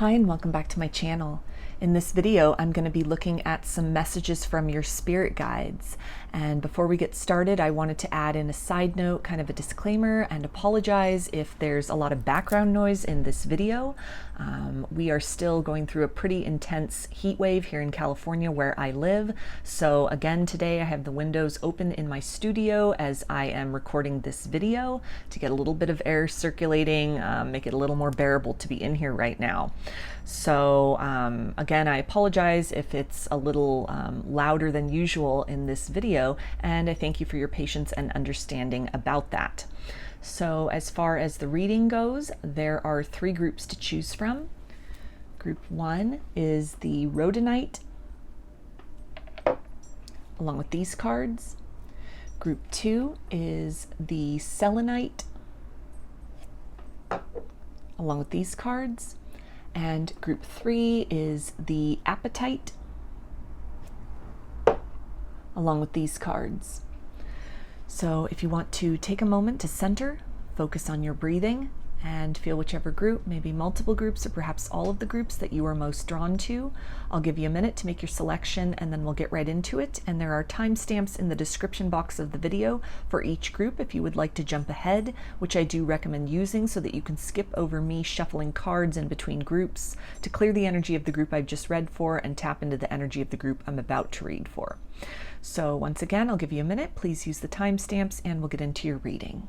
Hi and welcome back to my channel. In this video, I'm going to be looking at some messages from your spirit guides. And before we get started, I wanted to add in a side note, kind of a disclaimer, and apologize if there's a lot of background noise in this video. We are still going through a pretty intense heat wave here in California where I live. So again, today I have the windows open in my studio as I am recording this video to get a little bit of air circulating, make it a little more bearable to be in here right now. So again, I apologize if it's a little louder than usual in this video, and I thank you for your patience and understanding about that. So as far as the reading goes, there are three groups to choose from. Group 1 is the Rhodonite, along with these cards. Group 2 is the Selenite, along with these cards. And group 3 is the Apatite, along with these cards. So if you want to take a moment to center, focus on your breathing, and feel whichever group, maybe multiple groups or perhaps all of the groups that you are most drawn to. I'll give you a minute to make your selection and then we'll get right into it. And there are timestamps in the description box of the video for each group if you would like to jump ahead, which I do recommend using so that you can skip over me shuffling cards in between groups to clear the energy of the group I've just read for and tap into the energy of the group I'm about to read for. So once again, I'll give you a minute. Please use the timestamps and we'll get into your reading.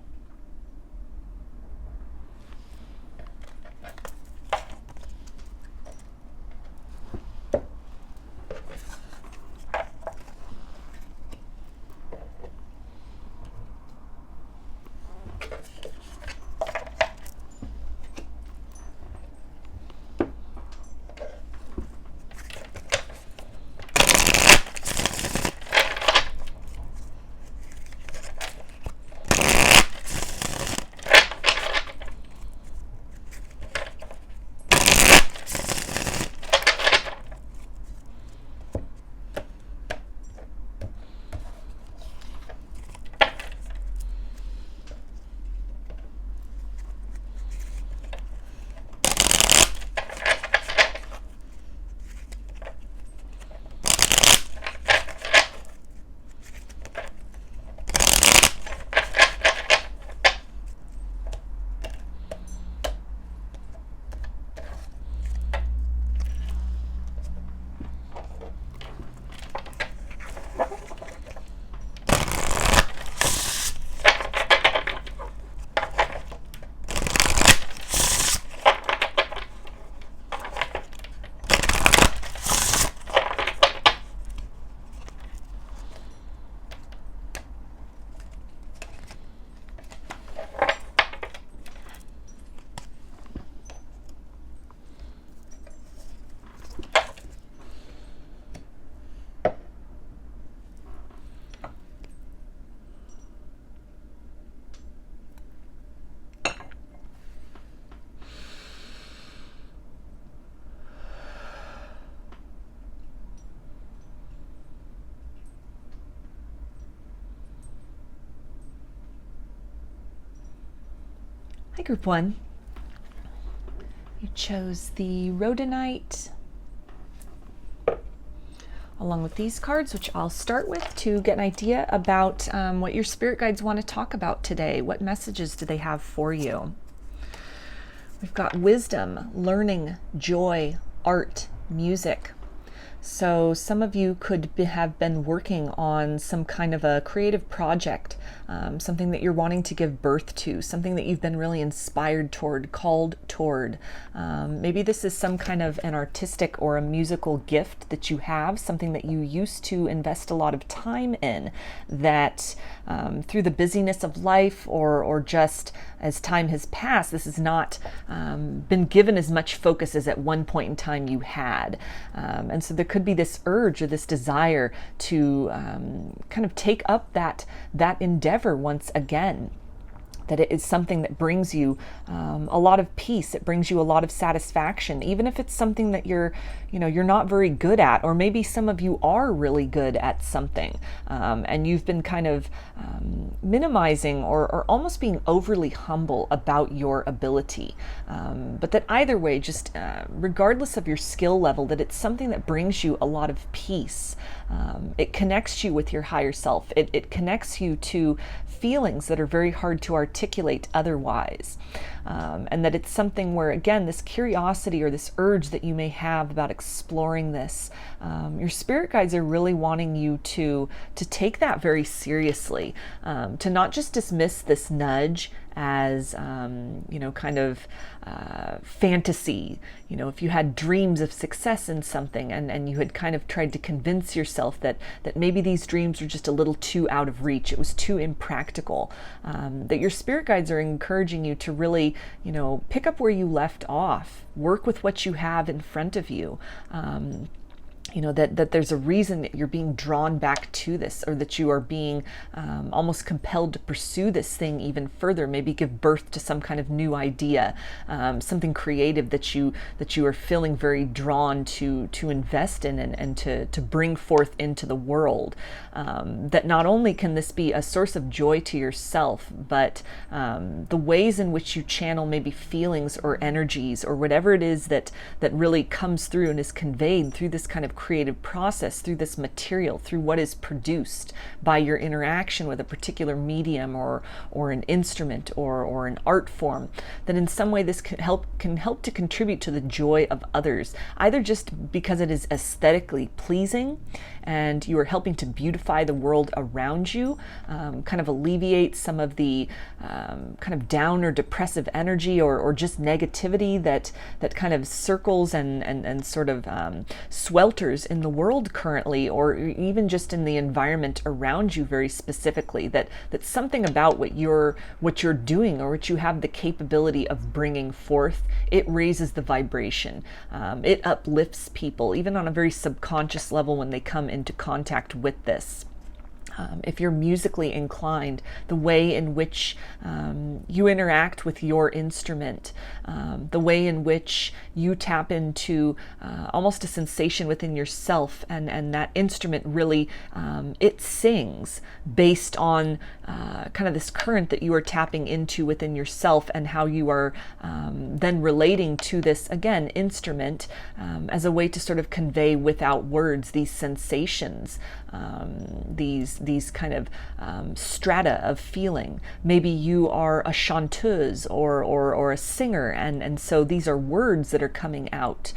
Hi, Group 1. You chose the Rhodonite, along with these cards, which I'll start with to get an idea about what your spirit guides want to talk about today. What messages do they have for you? We've got wisdom, learning, joy, art, music. So some of you could have been working on some kind of a creative project, something that you're wanting to give birth to, something that you've been really inspired toward, called toward. Maybe this is some kind of an artistic or a musical gift that you have, something that you used to invest a lot of time in, that through the busyness of life or just as time has passed, this has not been given as much focus as at one point in time you had. And so there could be this urge or this desire to kind of take up that endeavor once again. that it is something that brings you a lot of peace. It brings you a lot of satisfaction, even if it's something that you're not very good at, or maybe some of you are really good at something, and you've been kind of minimizing or almost being overly humble about your ability. But that either way, just regardless of your skill level, that it's something that brings you a lot of peace. It connects you with your higher self. It connects you to feelings that are very hard to articulate otherwise. And that it's something where, again, this curiosity or this urge that you may have about exploring this, your spirit guides are really wanting you to take that very seriously, to not just dismiss this nudge as kind of fantasy. If you had dreams of success in something, and you had kind of tried to convince yourself that maybe these dreams were just a little too out of reach, it was too impractical, that your spirit guides are encouraging you to really pick up where you left off, work with what you have in front of you. That there's a reason that you're being drawn back to this, or that you are being almost compelled to pursue this thing even further, maybe give birth to some kind of new idea, something creative that you are feeling very drawn to invest in and to bring forth into the world. That not only can this be a source of joy to yourself, but the ways in which you channel maybe feelings or energies or whatever it is that really comes through and is conveyed through this kind of creative process, through this material, through what is produced by your interaction with a particular medium or an instrument or an art form, that in some way this can help to contribute to the joy of others, either just because it is aesthetically pleasing and you are helping to beautify the world around you, kind of alleviate some of the kind of down or depressive energy or just negativity that kind of circles and sort of swelters in the world currently, or even just in the environment around you very specifically, that something about what you're doing or what you have the capability of bringing forth, it raises the vibration. It uplifts people, even on a very subconscious level when they come into contact with this. If you're musically inclined, the way in which you interact with your instrument, the way in which you tap into almost a sensation within yourself, and that instrument really, it sings based on kind of this current that you are tapping into within yourself, and how you are then relating to this, again, instrument as a way to sort of convey without words these sensations, these kind of strata of feeling. Maybe you are a chanteuse or a singer, and so these are words that are coming out,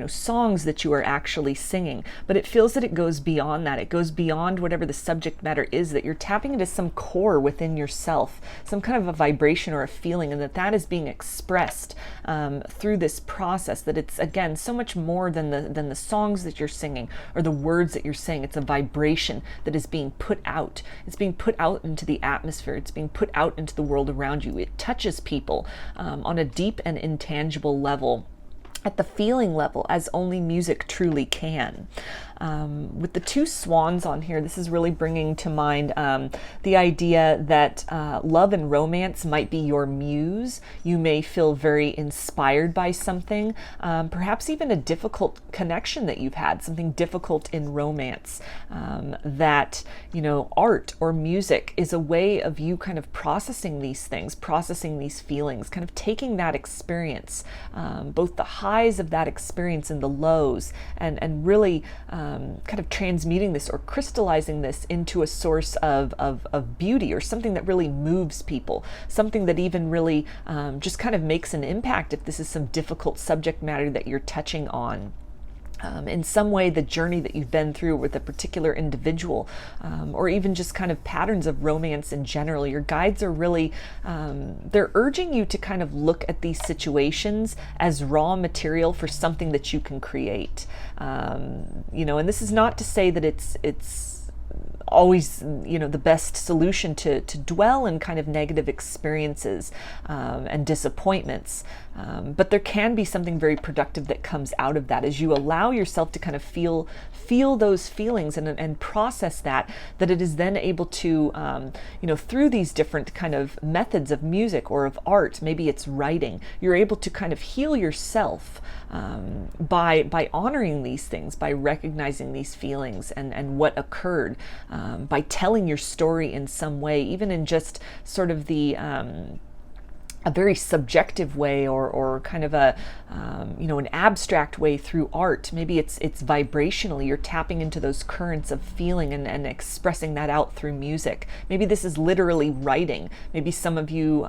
songs that you are actually singing. But it feels that it goes beyond that. It goes beyond whatever the subject matter is, that you're tapping into some core within yourself, some kind of a vibration or a feeling, and that is being expressed through this process. That it's, again, so much more than the songs that you're singing or the words that you're saying. It's a vibration that is being put out. It's being put out into the atmosphere. It's being put out into the world around you. It touches people on a deep and intangible level, at the feeling level, as only music truly can. With the two swans on here, this is really bringing to mind the idea that love and romance might be your muse. You may feel very inspired by something, perhaps even a difficult connection that you've had, something difficult in romance, that, art or music is a way of you kind of processing these things, processing these feelings, kind of taking that experience, both the highs of that experience and the lows, and really kind of transmuting this or crystallizing this into a source of beauty, or something that really moves people, something that even really just kind of makes an impact if this is some difficult subject matter that you're touching on. In some way, the journey that you've been through with a particular individual, or even just kind of patterns of romance in general, your guides are really, they're urging you to kind of look at these situations as raw material for something that you can create. And this is not to say that it's always, the best solution to dwell in kind of negative experiences and disappointments. But there can be something very productive that comes out of that as you allow yourself to kind of feel those feelings and process that it is then able to, through these different kind of methods of music or of art, maybe it's writing, you're able to kind of heal yourself by honoring these things, by recognizing these feelings and what occurred, by telling your story in some way, even in just sort of a very subjective way or kind of an abstract way through art. Maybe it's vibrationally, you're tapping into those currents of feeling and expressing that out through music. Maybe this is literally writing. Maybe some of you,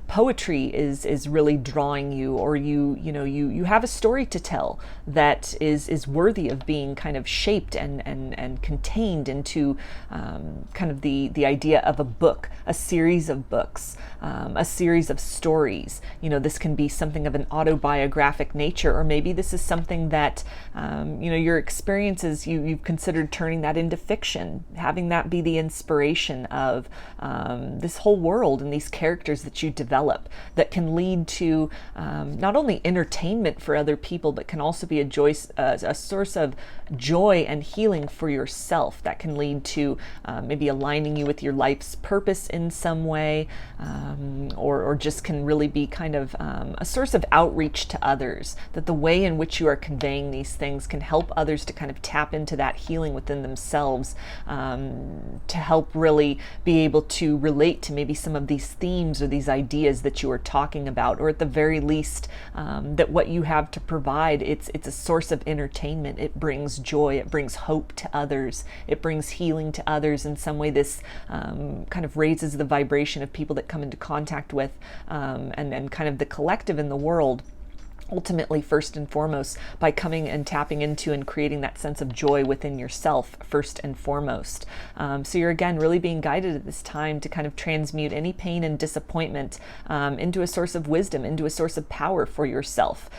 poetry is really drawing you, or you have a story to tell that is worthy of being kind of shaped and contained into kind of the idea of a book, a series of books, a series of stories. This can be something of an autobiographic nature, or maybe this is something that your experiences, you've considered turning that into fiction, having that be the inspiration of this whole world and these characters that you develop that can lead to not only entertainment for other people, but can also be a source of joy and healing for yourself, that can lead to maybe aligning you with your life's purpose in some way, or just can really be kind of a source of outreach to others, that the way in which you are conveying these things can help others to kind of tap into that healing within themselves, to help really be able to relate to maybe some of these themes or these ideas that you are talking about, or at the very least that what you have to provide, it's a source of entertainment. It brings joy, it brings hope to others, it brings healing to others. In some way this kind of raises the vibration of people that come into contact with and kind of the collective in the world, ultimately, first and foremost, by coming and tapping into and creating that sense of joy within yourself, first and foremost. So you're, again, really being guided at this time to kind of transmute any pain and disappointment into a source of wisdom, into a source of power for yourself.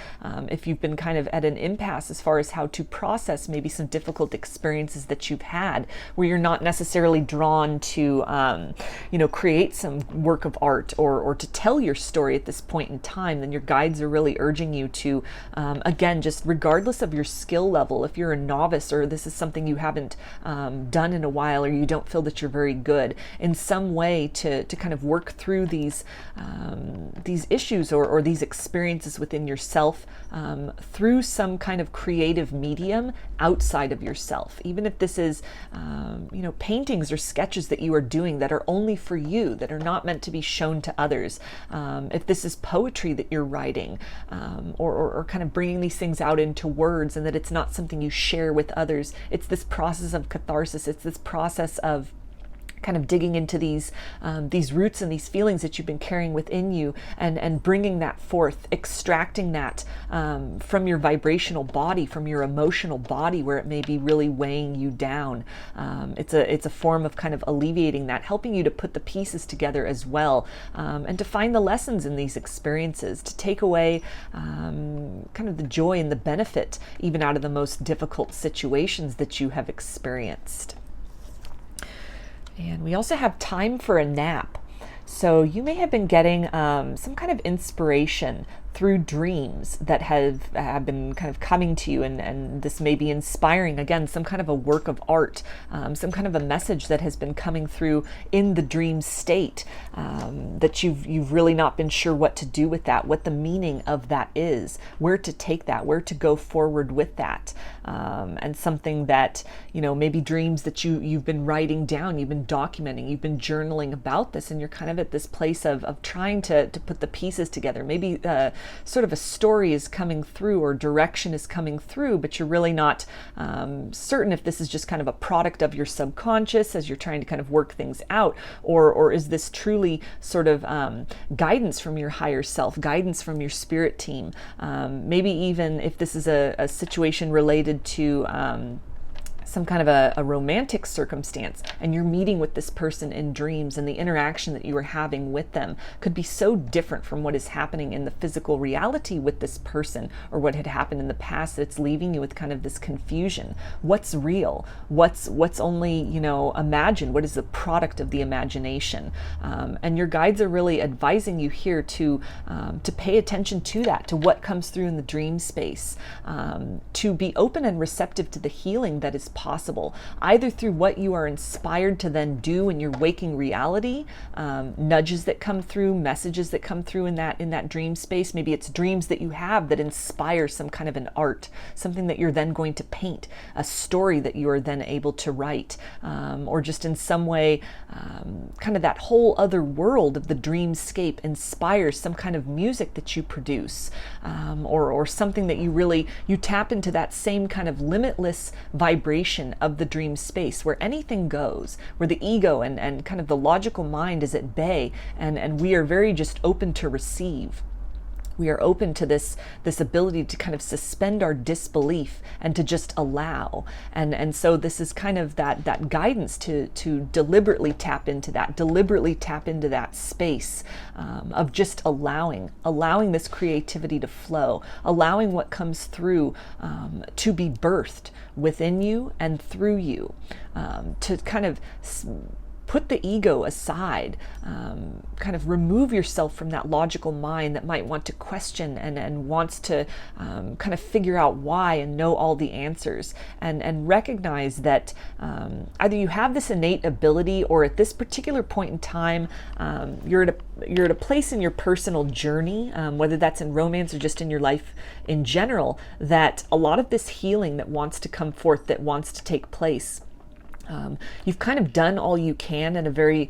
If you've been kind of at an impasse as far as how to process maybe some difficult experiences that you've had, where you're not necessarily drawn to, create some work of art or to tell your story at this point in time, then your guides are really urging you to, again, just regardless of your skill level, if you're a novice or this is something you haven't done in a while, or you don't feel that you're very good, in some way to kind of work through these issues or these experiences within yourself through some kind of creative medium outside of yourself. Even if this is, paintings or sketches that you are doing that are only for you, that are not meant to be shown to others. If this is poetry that you're writing, or kind of bringing these things out into words, and that it's not something you share with others. It's this process of catharsis. It's this process of kind of digging into these roots and these feelings that you've been carrying within you, and bringing that forth, extracting that from your vibrational body, from your emotional body, where it may be really weighing you down. It's a form of kind of alleviating that, helping you to put the pieces together as well, and to find the lessons in these experiences, to take away kind of the joy and the benefit even out of the most difficult situations that you have experienced. And we also have time for a nap. So you may have been getting some kind of inspiration through dreams that have been kind of coming to you, and this may be inspiring, again, some kind of a work of art, some kind of a message that has been coming through in the dream state, that you've really not been sure what to do with that, what the meaning of that is, where to take that, where to go forward with that, and something that, maybe dreams that you've been writing down, you've been documenting, you've been journaling about this, and you're kind of at this place of trying to put the pieces together. Maybe sort of a story is coming through, or direction is coming through, but you're really not certain if this is just kind of a product of your subconscious as you're trying to kind of work things out, or is this truly sort of guidance from your higher self, guidance from your spirit team. Maybe even if this is a situation related to some kind of a romantic circumstance, and you're meeting with this person in dreams, and the interaction that you are having with them could be so different from what is happening in the physical reality with this person, or what had happened in the past, that it's leaving you with kind of this confusion. What's real? What's only, imagined? What is the product of the imagination? And your guides are really advising you here to pay attention to that, to what comes through in the dream space, to be open and receptive to the healing that is possible, either through what you are inspired to then do in your waking reality, nudges that come through, messages that come through in that dream space. Maybe it's dreams that you have that inspire some kind of an art, something that you're then going to paint, a story that you are then able to write, or just in some way, kind of that whole other world of the dreamscape inspires some kind of music that you produce, or something that you tap into that same kind of limitless vibration of the dream space, where anything goes, where the ego and kind of the logical mind is at bay, and we are very just open to receive. We are open to this ability to kind of suspend our disbelief and to just allow. And so this is kind of that guidance to deliberately tap into that space of just allowing this creativity to flow, allowing what comes through to be birthed within you and through you, to kind of put the ego aside, kind of remove yourself from that logical mind that might want to question and wants to kind of figure out why and know all the answers, and recognize that either you have this innate ability, or at this particular point in time, you're at a place in your personal journey, whether that's in romance or just in your life in general, that a lot of this healing that wants to come forth, that wants to take place, you've kind of done all you can in a very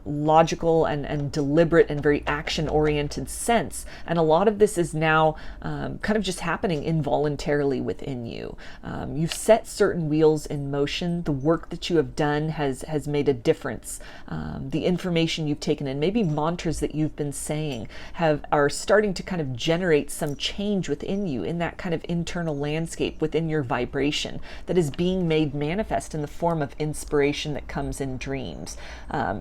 logical and deliberate and very action-oriented sense. And a lot of this is now kind of just happening involuntarily within you. You've set certain wheels in motion. The work that you have done has made a difference. The information you've taken in, maybe mantras that you've been saying, are starting to kind of generate some change within you, in that kind of internal landscape within your vibration that is being made manifest in the form of inspiration that comes in dreams,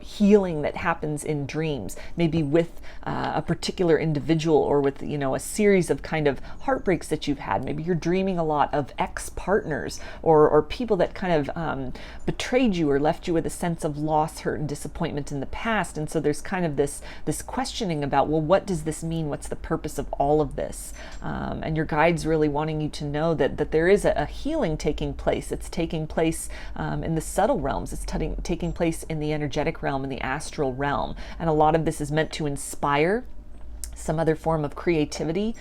healing that happens in dreams, maybe with a particular individual, or with a series of kind of heartbreaks that you've had. Maybe you're dreaming a lot of ex-partners or people that kind of betrayed you or left you with a sense of loss, hurt, and disappointment in the past. And so there's kind of this questioning about, well, what does this mean? What's the purpose of all of this? And your guide's really wanting you to know that there is a healing taking place. It's taking place in the subtle realms. It's taking place in the energetic realm, in the astral realm. And a lot of this is meant to inspire some other form of creativity,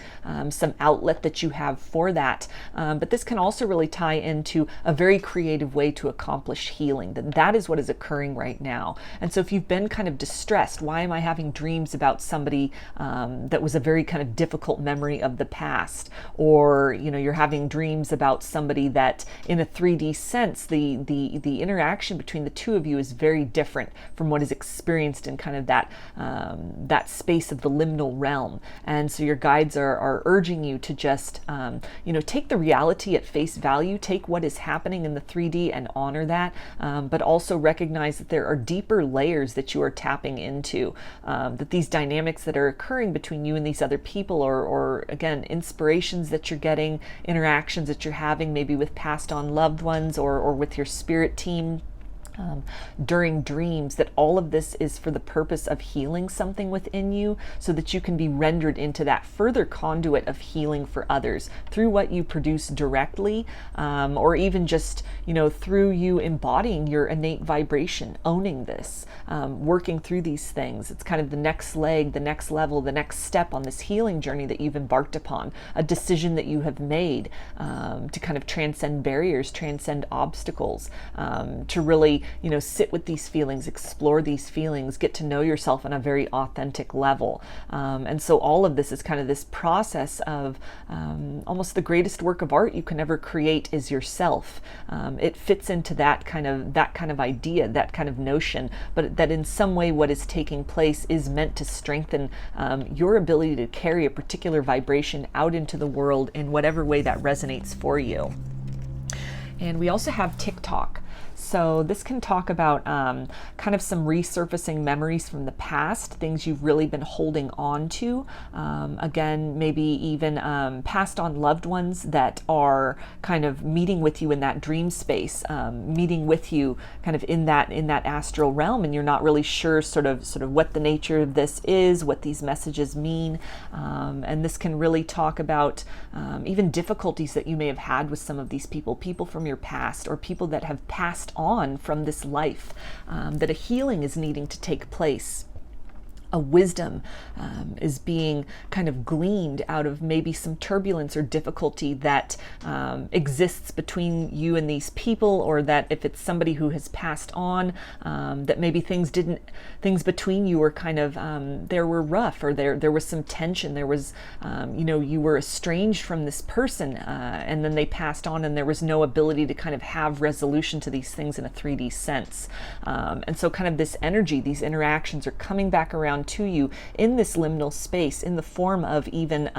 some outlet that you have for that. But this can also really tie into a very creative way to accomplish healing. That is what is occurring right now. And so if you've been kind of distressed, why am I having dreams about somebody that was a very kind of difficult memory of the past? Or, you're having dreams about somebody that in a 3D sense, the interaction between the two of you is very different from what is experienced in kind of that space of the liminal realm. And so your guides are urging you to just, take the reality at face value, take what is happening in the 3D and honor that, but also recognize that there are deeper layers that you are tapping into, that these dynamics that are occurring between you and these other people, or again, inspirations that you're getting, interactions that you're having, maybe with passed on loved ones or with your spirit team, during dreams, that all of this is for the purpose of healing something within you, so that you can be rendered into that further conduit of healing for others through what you produce directly, or even just through you embodying your innate vibration, owning this, working through these things. It's kind of the next leg, the next level, the next step on this healing journey that you've embarked upon, a decision that you have made to kind of transcend barriers, transcend obstacles, to really sit with these feelings, explore these feelings, get to know yourself on a very authentic level. And so all of this is kind of this process of almost the greatest work of art you can ever create is yourself. It fits into that kind of idea, that kind of notion, but that in some way what is taking place is meant to strengthen your ability to carry a particular vibration out into the world in whatever way that resonates for you. And we also have TikTok. So this can talk about kind of some resurfacing memories from the past, things you've really been holding on to. Again, maybe even passed on loved ones that are kind of meeting with you in that dream space, meeting with you kind of in that astral realm, and you're not really sure sort of what the nature of this is, what these messages mean. And this can really talk about even difficulties that you may have had with some of these people from your past, or people that have passed on from this life, that a healing is needing to take place. A wisdom is being kind of gleaned out of maybe some turbulence or difficulty that exists between you and these people, or that if it's somebody who has passed on, that maybe things between you were kind of there were rough, or there was some tension, there was you were estranged from this person, and then they passed on, and there was no ability to kind of have resolution to these things in a 3D sense. And so kind of this energy, these interactions are coming back around to you in this liminal space, in the form of even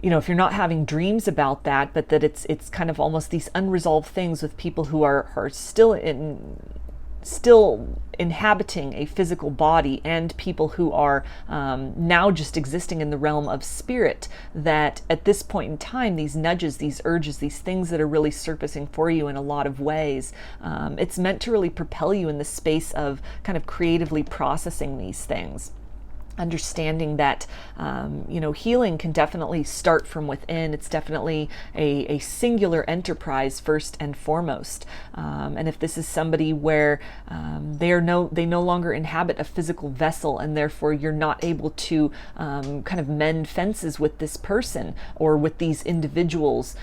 if you're not having dreams about that, but that it's kind of almost these unresolved things with people who are still inhabiting a physical body, and people who are now just existing in the realm of spirit, that at this point in time, these nudges, these urges, these things that are really surfacing for you in a lot of ways, it's meant to really propel you in the space of kind of creatively processing these things. Understanding that healing can definitely start from within. It's definitely a singular enterprise first and foremost. And if this is somebody where they no longer inhabit a physical vessel, and therefore you're not able to kind of mend fences with this person or with these individuals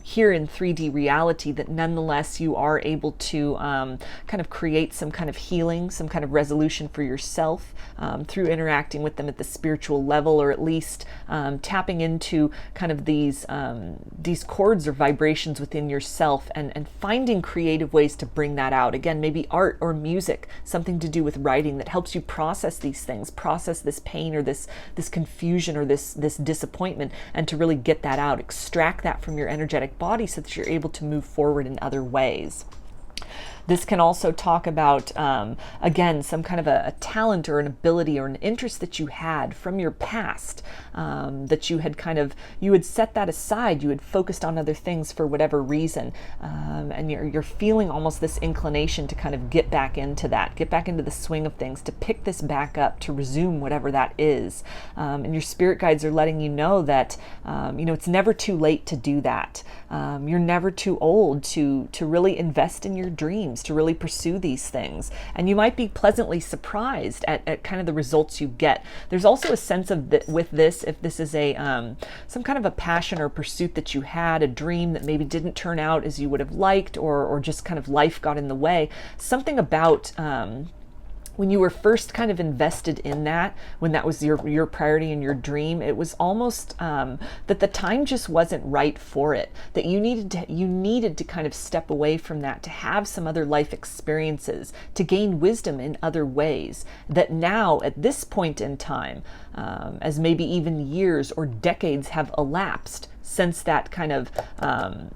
here in 3D reality, that nonetheless you are able to kind of create some kind of healing, some kind of resolution for yourself through interacting with them at the spiritual level, or at least tapping into kind of these chords or vibrations within yourself, and finding creative ways to bring that out. Again, maybe art or music, something to do with writing that helps you process these things, process this pain or this confusion or this disappointment, and to really get that out, extract that from your energetic body so that you're able to move forward in other ways. This can also talk about, again, some kind of a talent or an ability or an interest that you had from your past, that you had set that aside, you had focused on other things for whatever reason, and you're feeling almost this inclination to kind of get back into the swing of things, to pick this back up, to resume whatever that is. And your spirit guides are letting you know that, it's never too late to do that. You're never too old to really invest in your dreams, to really pursue these things. And you might be pleasantly surprised at kind of the results you get. There's also a sense of with this, if this is some kind of a passion or pursuit that you had, a dream that maybe didn't turn out as you would have liked, or just kind of life got in the way, something about when you were first kind of invested in that, when that was your priority and your dream, it was almost that the time just wasn't right for it, that you needed to kind of step away from that, to have some other life experiences, to gain wisdom in other ways, that now at this point in time, as maybe even years or decades have elapsed since that kind of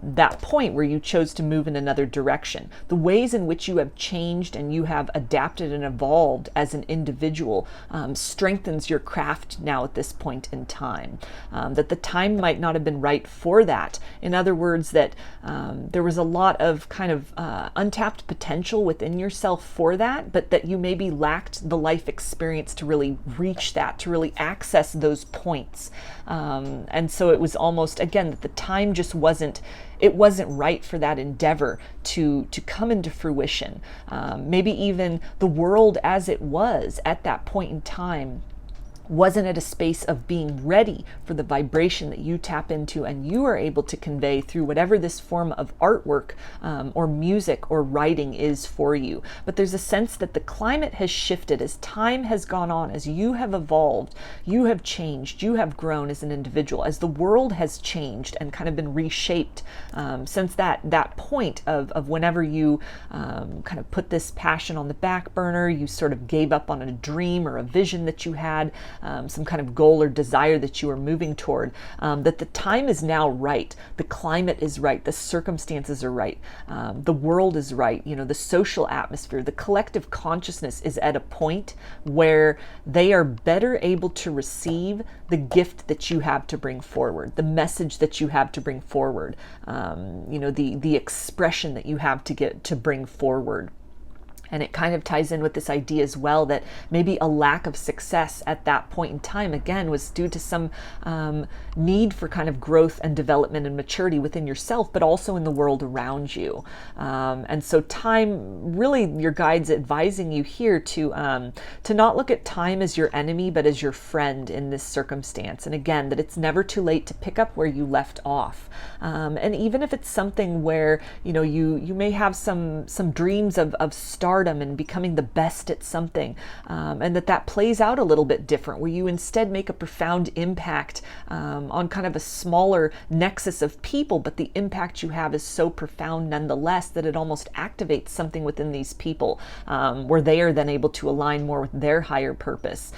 that point where you chose to move in another direction, the ways in which you have changed and you have adapted and evolved as an individual strengthens your craft now at this point in time. That the time might not have been right for that. In other words, that there was a lot of kind of untapped potential within yourself for that, but that you maybe lacked the life experience to really reach that, to really access those points. And so it was almost, again, that the time just wasn't right for that endeavor to come into fruition. Maybe even the world as it was at that point in time wasn't at a space of being ready for the vibration that you tap into and you are able to convey through whatever this form of artwork or music or writing is for you. But there's a sense that the climate has shifted as time has gone on, as you have evolved, you have changed, you have grown as an individual, as the world has changed and kind of been reshaped since that point of whenever you kind of put this passion on the back burner, you sort of gave up on a dream or a vision that you had. some kind of goal or desire that you are moving toward, that the time is now right. The climate is right. The circumstances are right. The world is right. The social atmosphere, the collective consciousness is at a point where they are better able to receive the gift that you have to bring forward, the message that you have to bring forward, the expression that you have to bring forward. And it kind of ties in with this idea as well that maybe a lack of success at that point in time, again, was due to some need for kind of growth and development and maturity within yourself, but also in the world around you. And so time, really your guides advising you here to not look at time as your enemy, but as your friend in this circumstance. And again, that it's never too late to pick up where you left off. And even if it's something where, you may have some dreams of stardom and becoming the best at something, and that plays out a little bit different, where you instead make a profound impact on kind of a smaller nexus of people, but the impact you have is so profound nonetheless that it almost activates something within these people, where they are then able to align more with their higher purpose.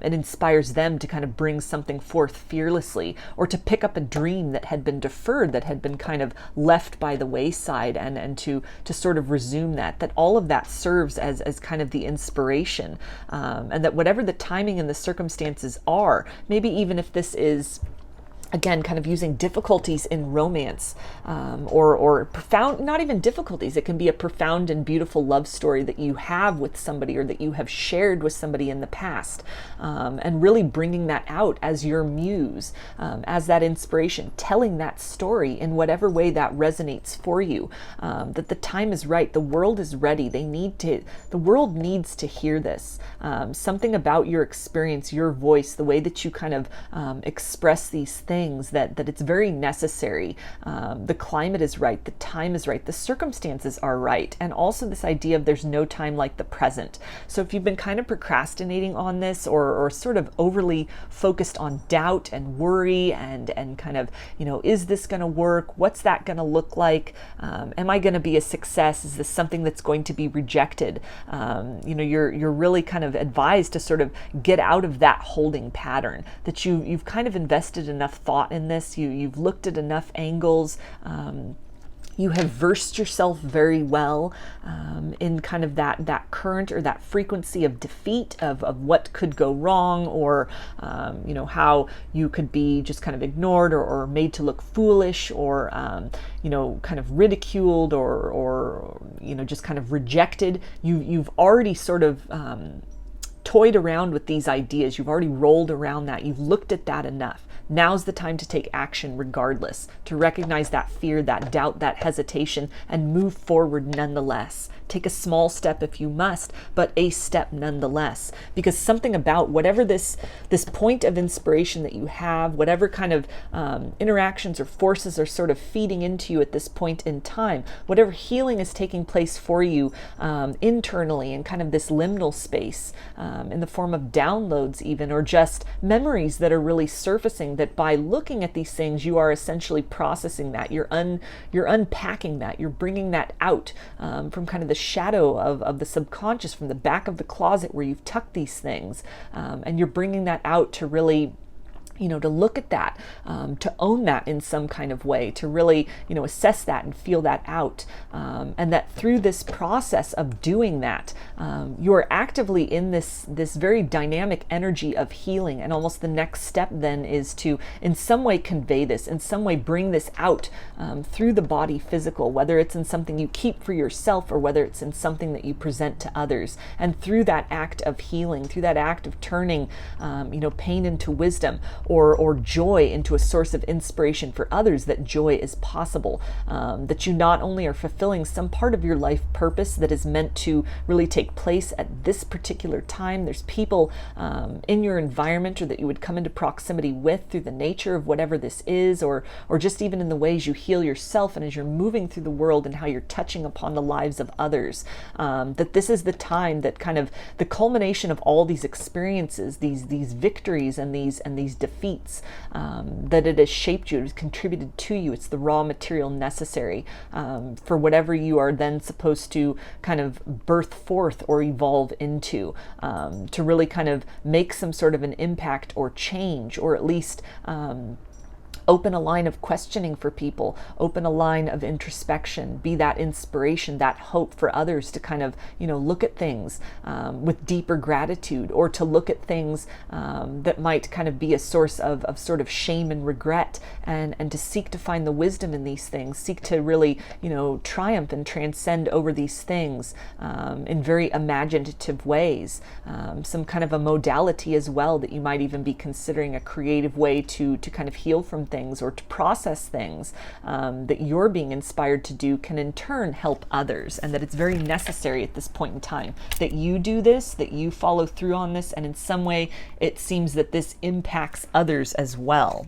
It inspires them to kind of bring something forth fearlessly, or to pick up a dream that had been deferred, that had been kind of left by the wayside, and to sort of resume that all of that serves as kind of the inspiration, and that whatever the timing and the circumstances are, maybe even if this is, again, kind of using difficulties in romance, or profound, not even difficulties, it can be a profound and beautiful love story that you have with somebody, or that you have shared with somebody in the past, and really bringing that out as your muse, as that inspiration, telling that story in whatever way that resonates for you, that the time is right, the world is ready, the world needs to hear this. Something about your experience, your voice, the way that you kind of express these things, that it's very necessary. The climate is right, the time is right, the circumstances are right, and also this idea of there's no time like the present. So if you've been kind of procrastinating on this, or sort of overly focused on doubt and worry and kind of, is this going to work? What's that going to look like? Am I going to be a success? Is this something that's going to be rejected? You're really kind of advised to sort of get out of that holding pattern, that you've kind of invested enough thought in this, you've looked at enough angles, you have versed yourself very well in kind of that current, or that frequency of defeat, of what could go wrong, or how you could be just kind of ignored, or made to look foolish, or kind of ridiculed, or just kind of rejected. You've already sort of toyed around with these ideas. You've already rolled around that. You've looked at that enough. Now's the time to take action regardless, to recognize that fear, that doubt, that hesitation, and move forward nonetheless. Take a small step if you must, but a step nonetheless. Because something about whatever this point of inspiration that you have, whatever kind of interactions or forces are sort of feeding into you at this point in time, whatever healing is taking place for you internally in kind of this liminal space, in the form of downloads even, or just memories that are really surfacing, that by looking at these things, you are essentially processing that. You're unpacking that. You're bringing that out from kind of the shadow of the subconscious, from the back of the closet where you've tucked these things, and you're bringing that out to really to look at that, to own that in some kind of way, to really, assess that and feel that out. And that through this process of doing that, you are actively in this very dynamic energy of healing. And almost the next step then is to, in some way, convey this, in some way, bring this out through the body physical, whether it's in something you keep for yourself, or whether it's in something that you present to others. And through that act of healing, through that act of turning, pain into wisdom, or joy into a source of inspiration for others, that joy is possible, that you not only are fulfilling some part of your life purpose that is meant to really take place at this particular time. There's people in your environment, or that you would come into proximity with through the nature of whatever this is, or just even in the ways you heal yourself, and as you're moving through the world and how you're touching upon the lives of others, that this is the time that kind of the culmination of all these experiences, these victories and these defeats, defeats, that it has shaped you, it has contributed to you. It's the raw material necessary for whatever you are then supposed to kind of birth forth or evolve into, to really kind of make some sort of an impact or change, or at least open a line of questioning for people, open a line of introspection, be that inspiration, that hope for others to kind of, look at things with deeper gratitude, or to look at things that might kind of be a source of sort of shame and regret, and to seek to find the wisdom in these things, seek to really, triumph and transcend over these things in very imaginative ways. Some kind of a modality as well that you might even be considering a creative way to kind of heal from things or to process things that you're being inspired to do can in turn help others, and that it's very necessary at this point in time that you do this, that you follow through on this, and in some way it seems that this impacts others as well.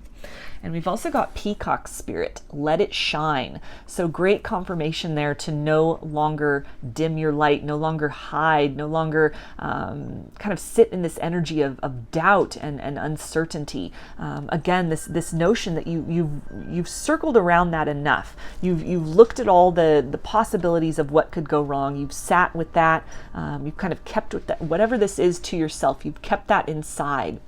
And we've also got Peacock Spirit, let it shine. So great confirmation there to no longer dim your light, no longer hide, no longer kind of sit in this energy of doubt and uncertainty. Again, this notion that you've circled around that enough. You've looked at all the possibilities of what could go wrong. You've sat with that. You've kind of kept with that, whatever this is to yourself. You've kept that inside.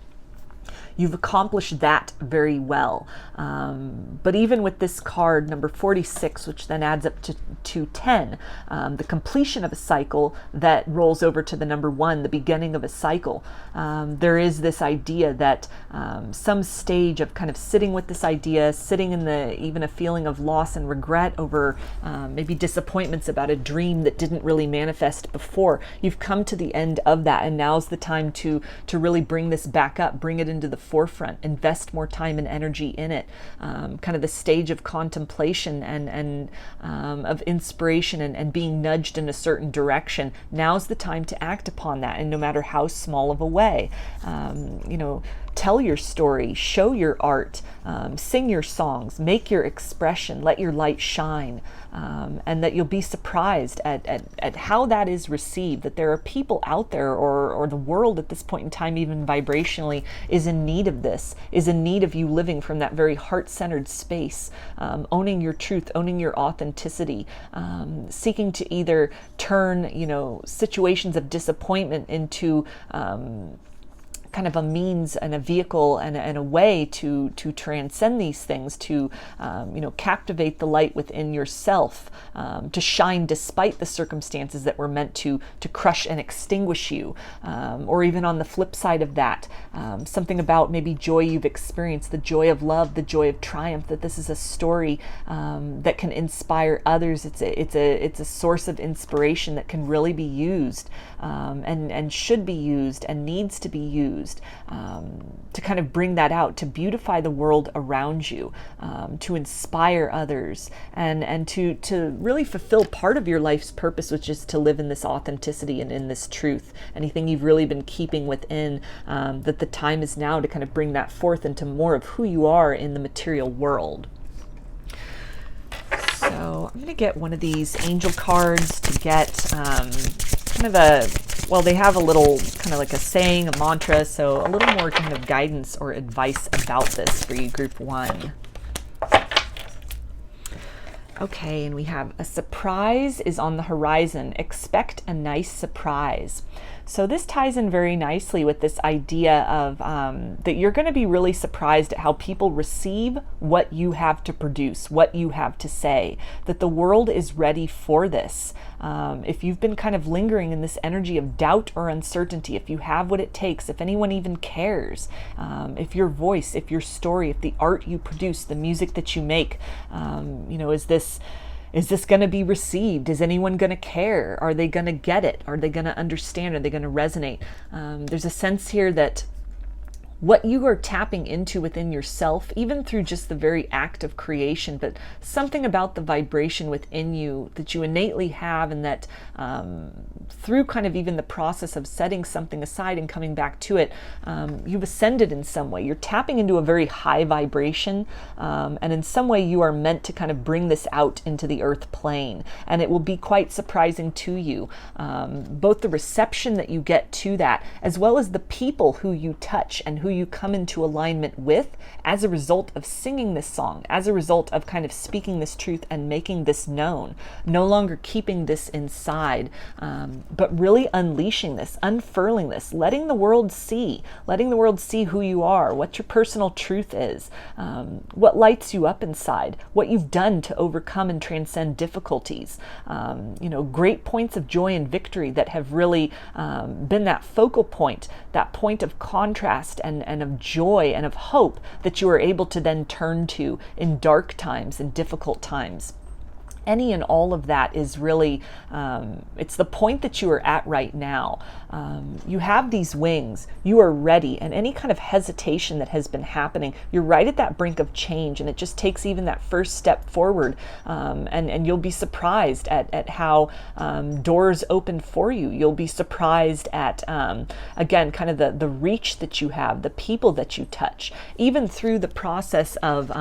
You've accomplished that very well. But even with this card, number 46, which then adds up to 10, the completion of a cycle that rolls over to the number 1, the beginning of a cycle, there is this idea that some stage of kind of sitting with this idea, sitting in even a feeling of loss and regret over maybe disappointments about a dream that didn't really manifest before. You've come to the end of that, and now's the time to really bring this back up, bring it into the forefront, invest more time and energy in it. Kind of the stage of contemplation and of inspiration and being nudged in a certain direction. Now's the time to act upon that, and no matter how small of a way. Tell your story, show your art, sing your songs, make your expression, let your light shine, and that you'll be surprised at how that is received, that there are people out there, or the world at this point in time, even vibrationally, is in need of this, is in need of you living from that very heart-centered space, owning your truth, owning your authenticity, seeking to either turn, situations of disappointment into kind of a means and a vehicle and a way to transcend these things, to captivate the light within yourself, to shine despite the circumstances that were meant to crush and extinguish you, or even on the flip side of that, something about maybe joy you've experienced, the joy of love, the joy of triumph, that this is a story that can inspire others. It's a source of inspiration that can really be used, and should be used and needs to be used to kind of bring that out, to beautify the world around you, to inspire others, and to really fulfill part of your life's purpose, which is to live in this authenticity and in this truth. Anything you've really been keeping within, that the time is now to kind of bring that forth into more of who you are in the material world. So I'm going to get one of these angel cards to get kind of they have a little kind of like a saying, a mantra, so a little more kind of guidance or advice about this for you, group 1. Okay, and we have a surprise is on the horizon. Expect a nice surprise. So this ties in very nicely with this idea of that you're going to be really surprised at how people receive what you have to produce, what you have to say, that the world is ready for this. If you've been kind of lingering in this energy of doubt or uncertainty, if you have what it takes, if anyone even cares, if your voice, if your story, if the art you produce, the music that you make, is this going to be received? Is anyone going to care? Are they going to get it? Are they going to understand? Are they going to resonate? There's a sense here that what you are tapping into within yourself, even through just the very act of creation, but something about the vibration within you that you innately have, and that through kind of even the process of setting something aside and coming back to it, you've ascended in some way. You're tapping into a very high vibration, and in some way you are meant to kind of bring this out into the earth plane, and it will be quite surprising to you, both the reception that you get to that, as well as the people who you touch and who you come into alignment with as a result of singing this song, as a result of kind of speaking this truth and making this known, no longer keeping this inside, but really unleashing this, unfurling this, letting the world see who you are, what your personal truth is, what lights you up inside, what you've done to overcome and transcend difficulties, great points of joy and victory that have really been that focal point, that point of contrast and of joy and of hope that you are able to then turn to in dark times and difficult times. Any and all of that is really, it's the point that you are at right now. You have these wings, you are ready, and any kind of hesitation that has been happening, you're right at that brink of change, and it just takes even that first step forward, and you'll be surprised at how doors open for you. You'll be surprised at, again, kind of the reach that you have, the people that you touch, even through the process of,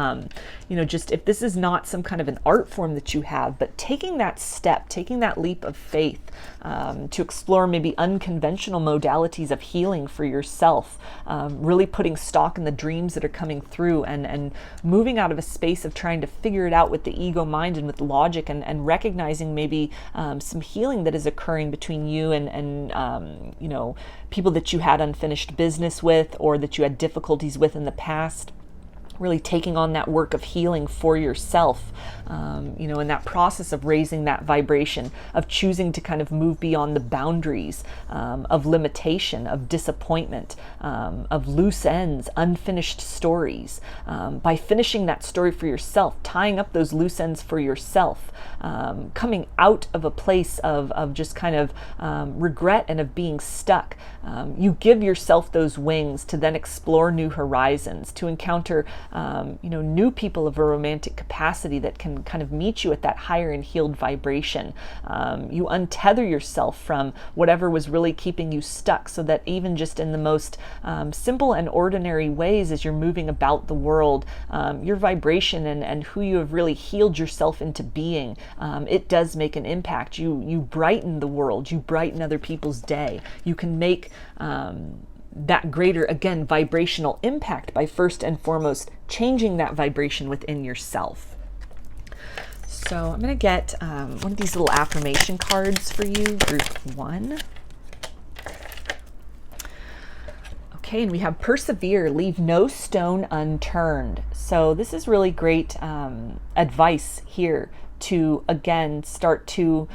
just if this is not some kind of an art form that you have, but taking that step, taking that leap of faith to explore maybe unconventional modalities of healing for yourself, really putting stock in the dreams that are coming through and moving out of a space of trying to figure it out with the ego mind and with logic, and recognizing maybe some healing that is occurring between you and people that you had unfinished business with or that you had difficulties with in the past. Really taking on that work of healing for yourself, in that process of raising that vibration, of choosing to kind of move beyond the boundaries of limitation, of disappointment, of loose ends, unfinished stories. By finishing that story for yourself, tying up those loose ends for yourself, coming out of a place of just kind of regret and of being stuck. You give yourself those wings to then explore new horizons, to encounter new people of a romantic capacity that can kind of meet you at that higher and healed vibration. You untether yourself from whatever was really keeping you stuck, so that even just in the most simple and ordinary ways as you're moving about the world, your vibration and who you have really healed yourself into being, it does make an impact. You brighten the world, you brighten other people's day. You can make that greater, again, vibrational impact by first and foremost changing that vibration within yourself. So I'm going to get one of these little affirmation cards for you, group 1. Okay, and we have persevere, leave no stone unturned. So this is really great advice here to, again, start to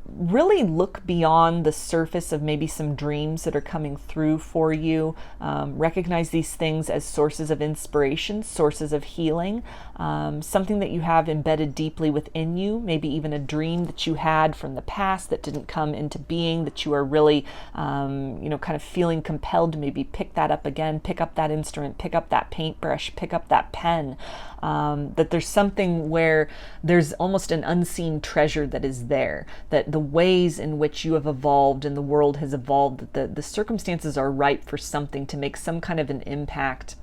really look beyond the surface of maybe some dreams that are coming through for you. Recognize these things as sources of inspiration, sources of healing, something that you have embedded deeply within you, maybe even a dream that you had from the past that didn't come into being, that you are really, kind of feeling compelled to maybe pick that up again, pick up that instrument, pick up that paintbrush, pick up that pen. That there's something where there's almost an unseen treasure that is there, that the ways in which you have evolved and the world has evolved, that the circumstances are ripe for something to make some kind of an impact.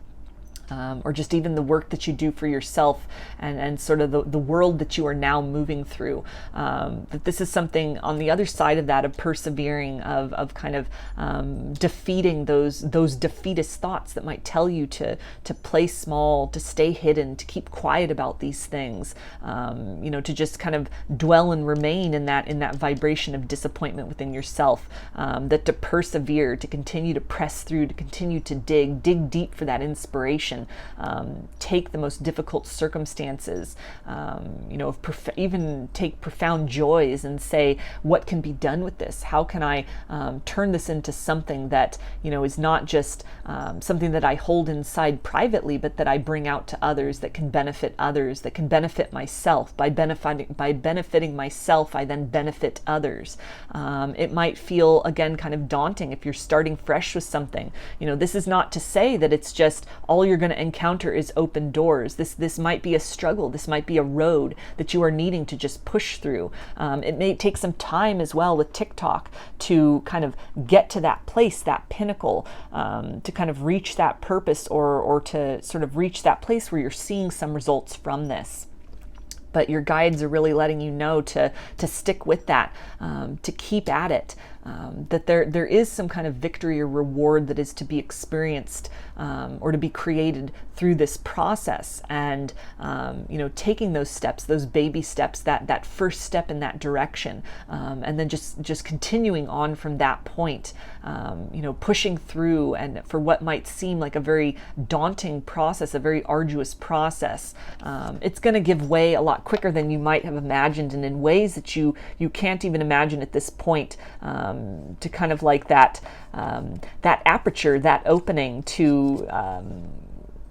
Or just even the work that you do for yourself and sort of the world that you are now moving through. That this is something on the other side of that, of persevering, of kind of defeating those defeatist thoughts that might tell you to play small, to stay hidden, to keep quiet about these things, to just kind of dwell and remain in that vibration of disappointment within yourself. That to persevere, to continue to press through, to continue to dig deep for that inspiration. Take the most difficult circumstances, even take profound joys and say, what can be done with this? How can I turn this into something that, is not just something that I hold inside privately, but that I bring out to others, that can benefit others, that can benefit myself. By benefiting myself, I then benefit others. It might feel, again, kind of daunting if you're starting fresh with something. This is not to say that it's just all you're going to encounter is open doors. This might be a struggle. This might be a road that you are needing to just push through. It may take some time as well with TikTok to kind of get to that place, that pinnacle, to kind of reach that purpose or to sort of reach that place where you're seeing some results from this. But your guides are really letting you know to stick with that, to keep at it, that there is some kind of victory or reward that is to be experienced or to be created through this process. And taking those steps, those baby steps, that first step in that direction, and then just continuing on from that point, pushing through, and for what might seem like a very daunting process, a very arduous process, it's going to give way a lot quicker than you might have imagined, and in ways that you can't even imagine at this point, to kind of like that aperture, that opening to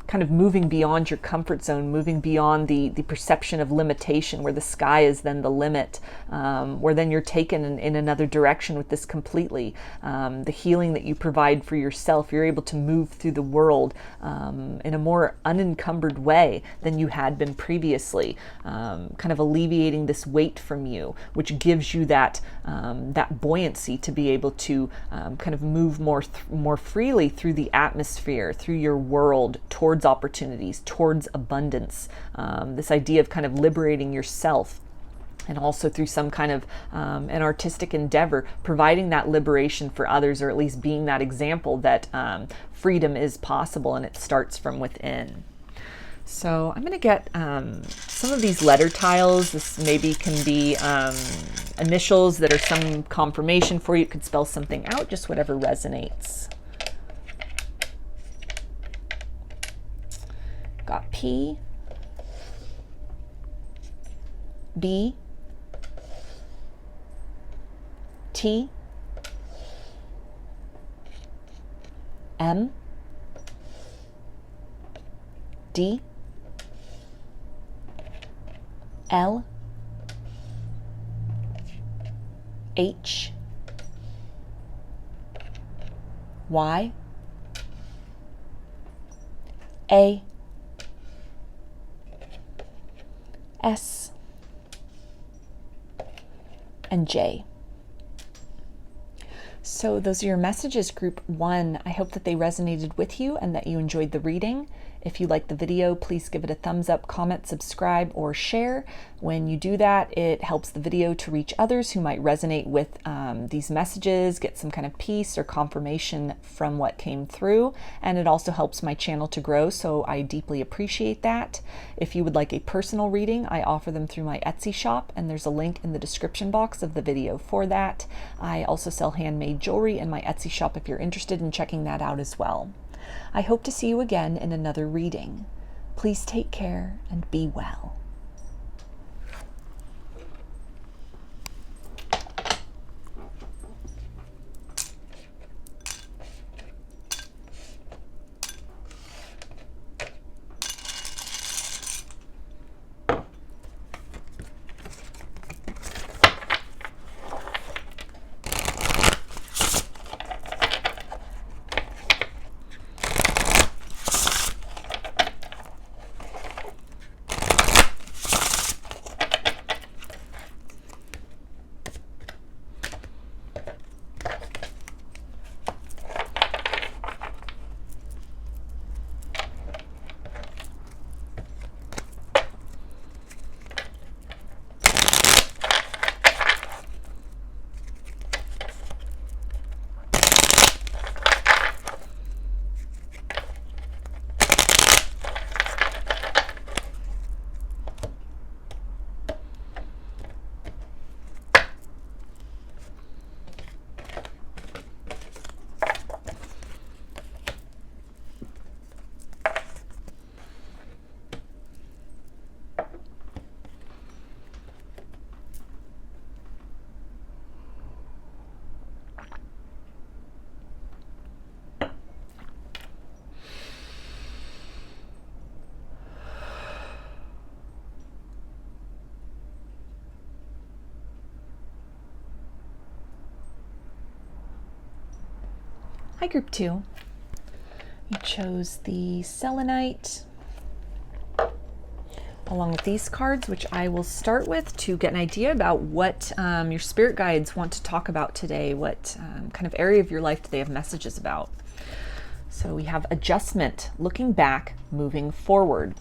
kind of moving beyond your comfort zone, moving beyond the perception of limitation, where the sky is then the limit, where then you're taken in another direction with this completely. The healing that you provide for yourself, you're able to move through the world in a more unencumbered way than you had been previously, kind of alleviating this weight from you, which gives you that buoyancy to be able to kind of move more freely through the atmosphere, through your world, towards opportunities, towards abundance. This idea of kind of liberating yourself, and also through some kind of an artistic endeavor, providing that liberation for others, or at least being that example that freedom is possible and it starts from within. So I'm going to get some of these letter tiles. This maybe can be initials that are some confirmation for you. It could spell something out, just whatever resonates. Got P, B, T, M, D, L, H, Y, A, S, and J. So those are your messages, group 1. I hope that they resonated with you and that you enjoyed the reading. If you liked the video, please give it a thumbs up, comment, subscribe, or share. When you do that, it helps the video to reach others who might resonate with these messages, get some kind of peace or confirmation from what came through. And it also helps my channel to grow, so I deeply appreciate that. If you would like a personal reading, I offer them through my Etsy shop, and there's a link in the description box of the video for that. I also sell handmade jewelry in my Etsy shop if you're interested in checking that out as well. I hope to see you again in another reading. Please take care and be well. Hi, group 2. You chose the selenite along with these cards, which I will start with to get an idea about what your spirit guides want to talk about today. What kind of area of your life do they have messages about? So we have adjustment, looking back, moving forward.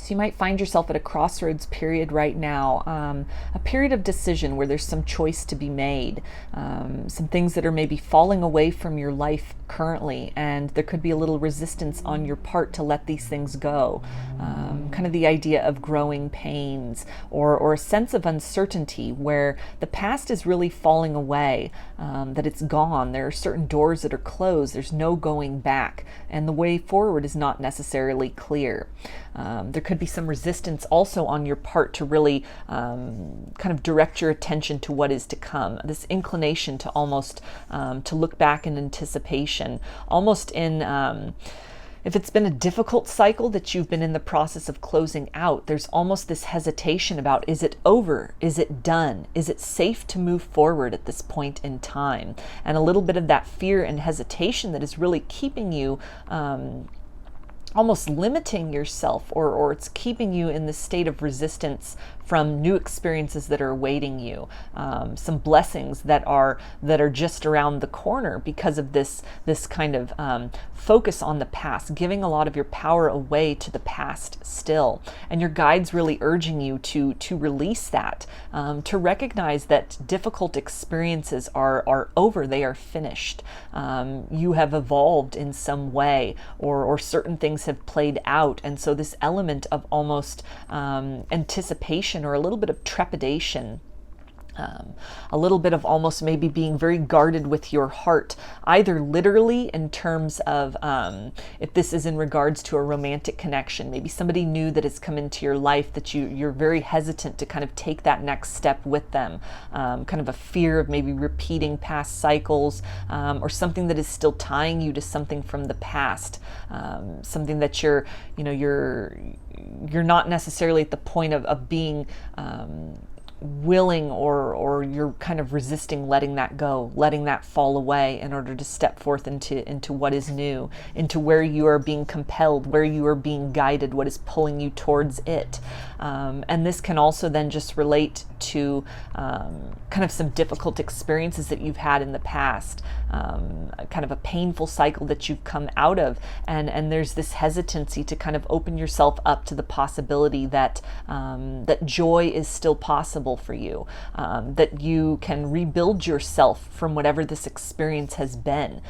So you might find yourself at a crossroads period right now, a period of decision where there's some choice to be made, some things that are maybe falling away from your life currently, and there could be a little resistance on your part to let these things go. Kind of the idea of growing pains, or a sense of uncertainty where the past is really falling away, that it's gone. There are certain doors that are closed. There's no going back, and the way forward is not necessarily clear. There could be some resistance also on your part to really kind of direct your attention to what is to come. This inclination to almost to look back in anticipation, almost in if it's been a difficult cycle that you've been in the process of closing out, there's almost this hesitation about, is it over? Is it done? Is it safe to move forward at this point in time? And a little bit of that fear and hesitation that is really keeping you almost limiting yourself, or it's keeping you in this state of resistance from new experiences that are awaiting you, some blessings that are just around the corner because of this kind of focus on the past, giving a lot of your power away to the past still. And your guide's really urging you to release that, to recognize that difficult experiences are over, they are finished. You have evolved in some way, or certain things have played out, and so this element of almost anticipation or a little bit of trepidation, a little bit of almost maybe being very guarded with your heart, either literally in terms of if this is in regards to a romantic connection, maybe somebody new that has come into your life that you're very hesitant to kind of take that next step with them, kind of a fear of maybe repeating past cycles, or something that is still tying you to something from the past, something that you're not necessarily at the point of being willing, or you're kind of resisting letting that go, letting that fall away in order to step forth into what is new, into where you are being compelled, where you are being guided, what is pulling you towards it. And this can also then just relate to kind of some difficult experiences that you've had in the past, kind of a painful cycle that you've come out of, and there's this hesitancy to kind of open yourself up to the possibility that that joy is still possible for you, that you can rebuild yourself from whatever this experience has been.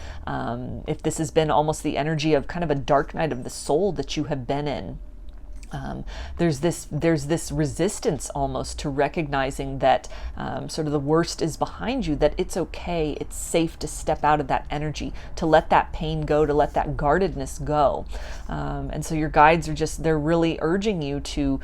If this has been almost the energy of kind of a dark night of the soul that you have been in, there's this resistance almost to recognizing that sort of the worst is behind you, that it's okay, it's safe to step out of that energy, to let that pain go, to let that guardedness go. And so your guides they're really urging you to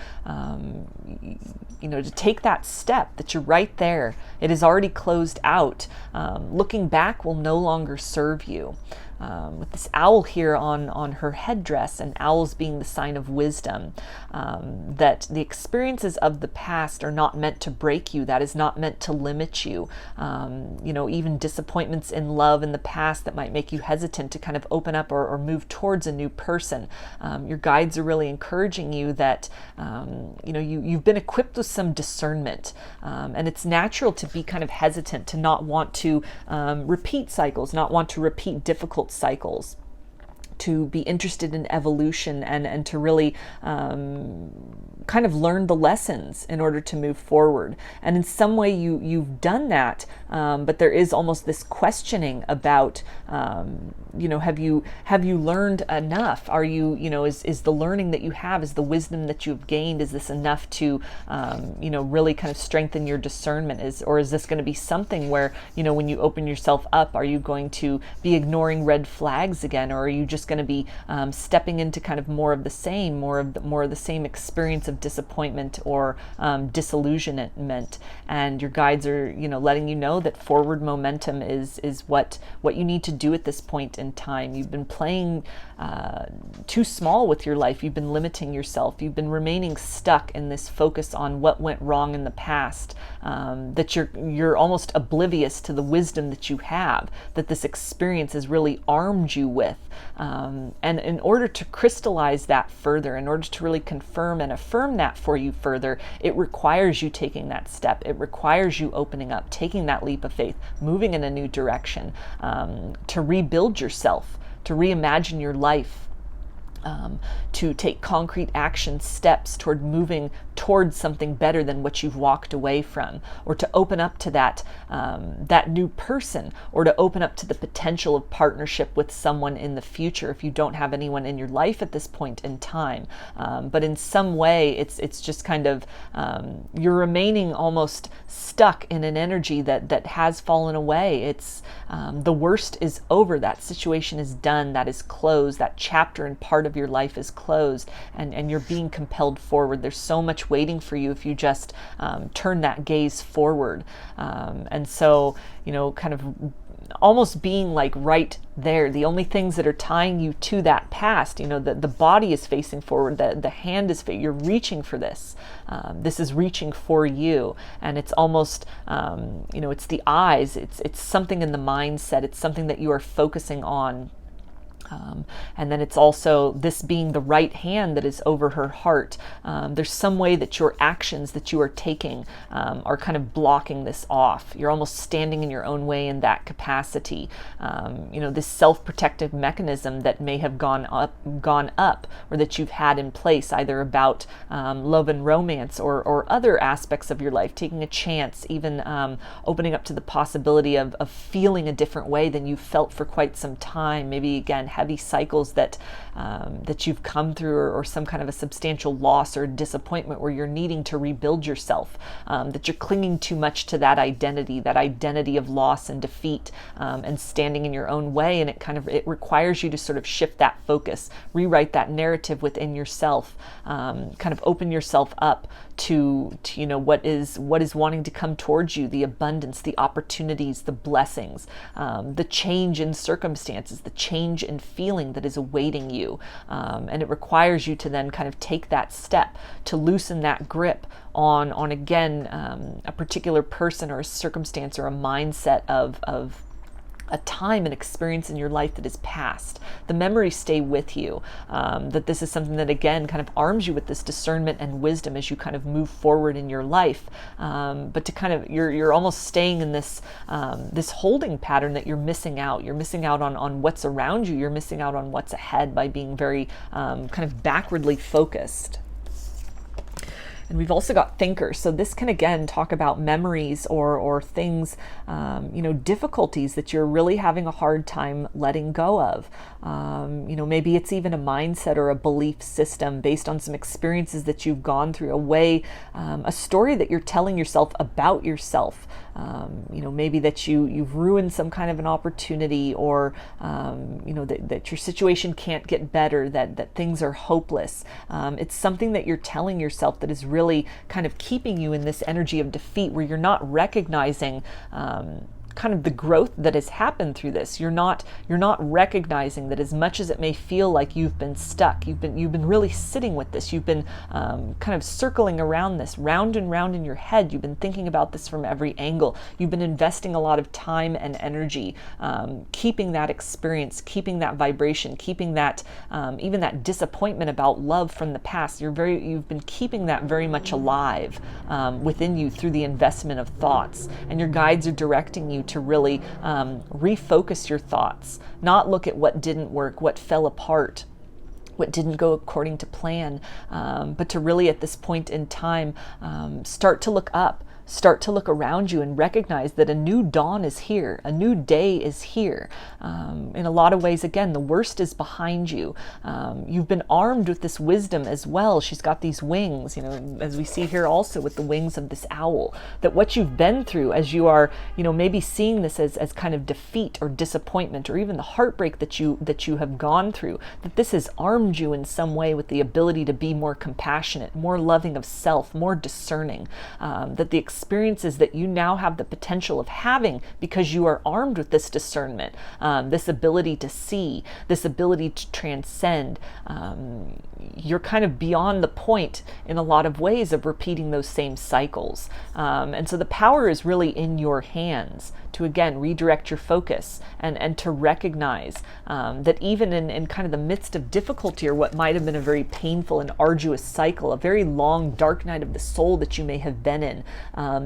to take that step, that you're right there. It is already closed out. Looking back will no longer serve you. With this owl here on her headdress, and owls being the sign of wisdom, that the experiences of the past are not meant to break you. That is not meant to limit you. Even disappointments in love in the past that might make you hesitant to kind of open up or move towards a new person. Your guides are really encouraging you that you've been equipped with some discernment, and it's natural to be kind of hesitant, to not want to repeat cycles, not want to repeat difficult cycles, to be interested in evolution, and to really kind of learn the lessons in order to move forward. And in some way you've done that, but there is almost this questioning about have you learned enough? Are you is the learning that you have, is the wisdom that you've gained, is this enough to really kind of strengthen your discernment? Or is this going to be something where when you open yourself up, are you going to be ignoring red flags again, or are you just going to be stepping into kind of more of the same, more of the same experience of disappointment or disillusionment? And your guides are letting you know that forward momentum is what you need to do at this point in time. You've been playing too small with your life. You've been limiting yourself. You've been remaining stuck in this focus on what went wrong in the past, that you're almost oblivious to the wisdom that you have, that this experience has really armed you with. And in order to crystallize that further, in order to really confirm and affirm that for you further, it requires you taking that step. It requires you opening up, taking that leap of faith, moving in a new direction, to rebuild yourself, to reimagine your life, to take concrete action steps toward moving towards something better than what you've walked away from, or to open up to that new person, or to open up to the potential of partnership with someone in the future if you don't have anyone in your life at this point in time. But in some way, it's just kind of you're remaining almost stuck in an energy that has fallen away. It's the worst is over. That situation is done. That is closed. That chapter and part of your life is closed, and you're being compelled forward. There's so much waiting for you if you just turn that gaze forward. And so, kind of almost being like right there, the only things that are tying you to that past, the body is facing forward, the hand is you're reaching for this. This is reaching for you, and it's almost it's the eyes, it's something in the mindset, it's something that you are focusing on. And then it's also this being the right hand that is over her heart. There's some way that your actions that you are taking are kind of blocking this off. You're almost standing in your own way in that capacity. This self-protective mechanism that may have gone up, or that you've had in place, either about love and romance or other aspects of your life, taking a chance, even opening up to the possibility of feeling a different way than you've felt for quite some time. Maybe again, heavy cycles that you've come through, or some kind of a substantial loss or disappointment where you're needing to rebuild yourself, that you're clinging too much to that identity of loss and defeat, and standing in your own way, and it requires you to sort of shift that focus, rewrite that narrative within yourself, kind of open yourself up to what is wanting to come towards you, the abundance, the opportunities, the blessings, the change in circumstances, the change in feeling that is awaiting you. And it requires you to then kind of take that step to loosen that grip on again, a particular person or a circumstance or a mindset of a time and experience in your life that is past. The memories stay with you. That this is something that again kind of arms you with this discernment and wisdom as you kind of move forward in your life. But to kind of you're almost staying in this this holding pattern that you're missing out. You're missing out on what's around you. You're missing out on what's ahead by being very kind of backwardly focused. And we've also got thinkers. So this can again talk about memories or things, difficulties that you're really having a hard time letting go of. Maybe it's even a mindset or a belief system based on some experiences that you've gone through, a story that you're telling yourself about yourself. Maybe that you've ruined some kind of an opportunity, or that your situation can't get better, that things are hopeless. It's something that you're telling yourself that is really kind of keeping you in this energy of defeat, where you're not recognizing kind of the growth that has happened through this. You're not recognizing that as much as it may feel like you've been stuck, you've been really sitting with this. You've been kind of circling around this, round and round in your head. You've been thinking about this from every angle. You've been investing a lot of time and energy, keeping that experience, keeping that vibration, keeping that even that disappointment about love from the past. You've been keeping that very much alive within you through the investment of thoughts, and your guides are directing you to really refocus your thoughts, not look at what didn't work, what fell apart, what didn't go according to plan, but to really at this point in time start to look up. Start to look around you and recognize that a new dawn is here. A new day is here. In a lot of ways, again, the worst is behind you. You've been armed with this wisdom as well. She's got these wings, as we see here also with the wings of this owl, that what you've been through as you are, maybe seeing this as kind of defeat or disappointment or even the heartbreak that you have gone through, that this has armed you in some way with the ability to be more compassionate, more loving of self, more discerning, that the experiences that you now have the potential of having because you are armed with this discernment, this ability to see, this ability to transcend. You're kind of beyond the point in a lot of ways of repeating those same cycles. And so the power is really in your hands to, again, redirect your focus and to recognize that even in kind of the midst of difficulty or what might have been a very painful and arduous cycle, a very long, dark night of the soul that you may have been in,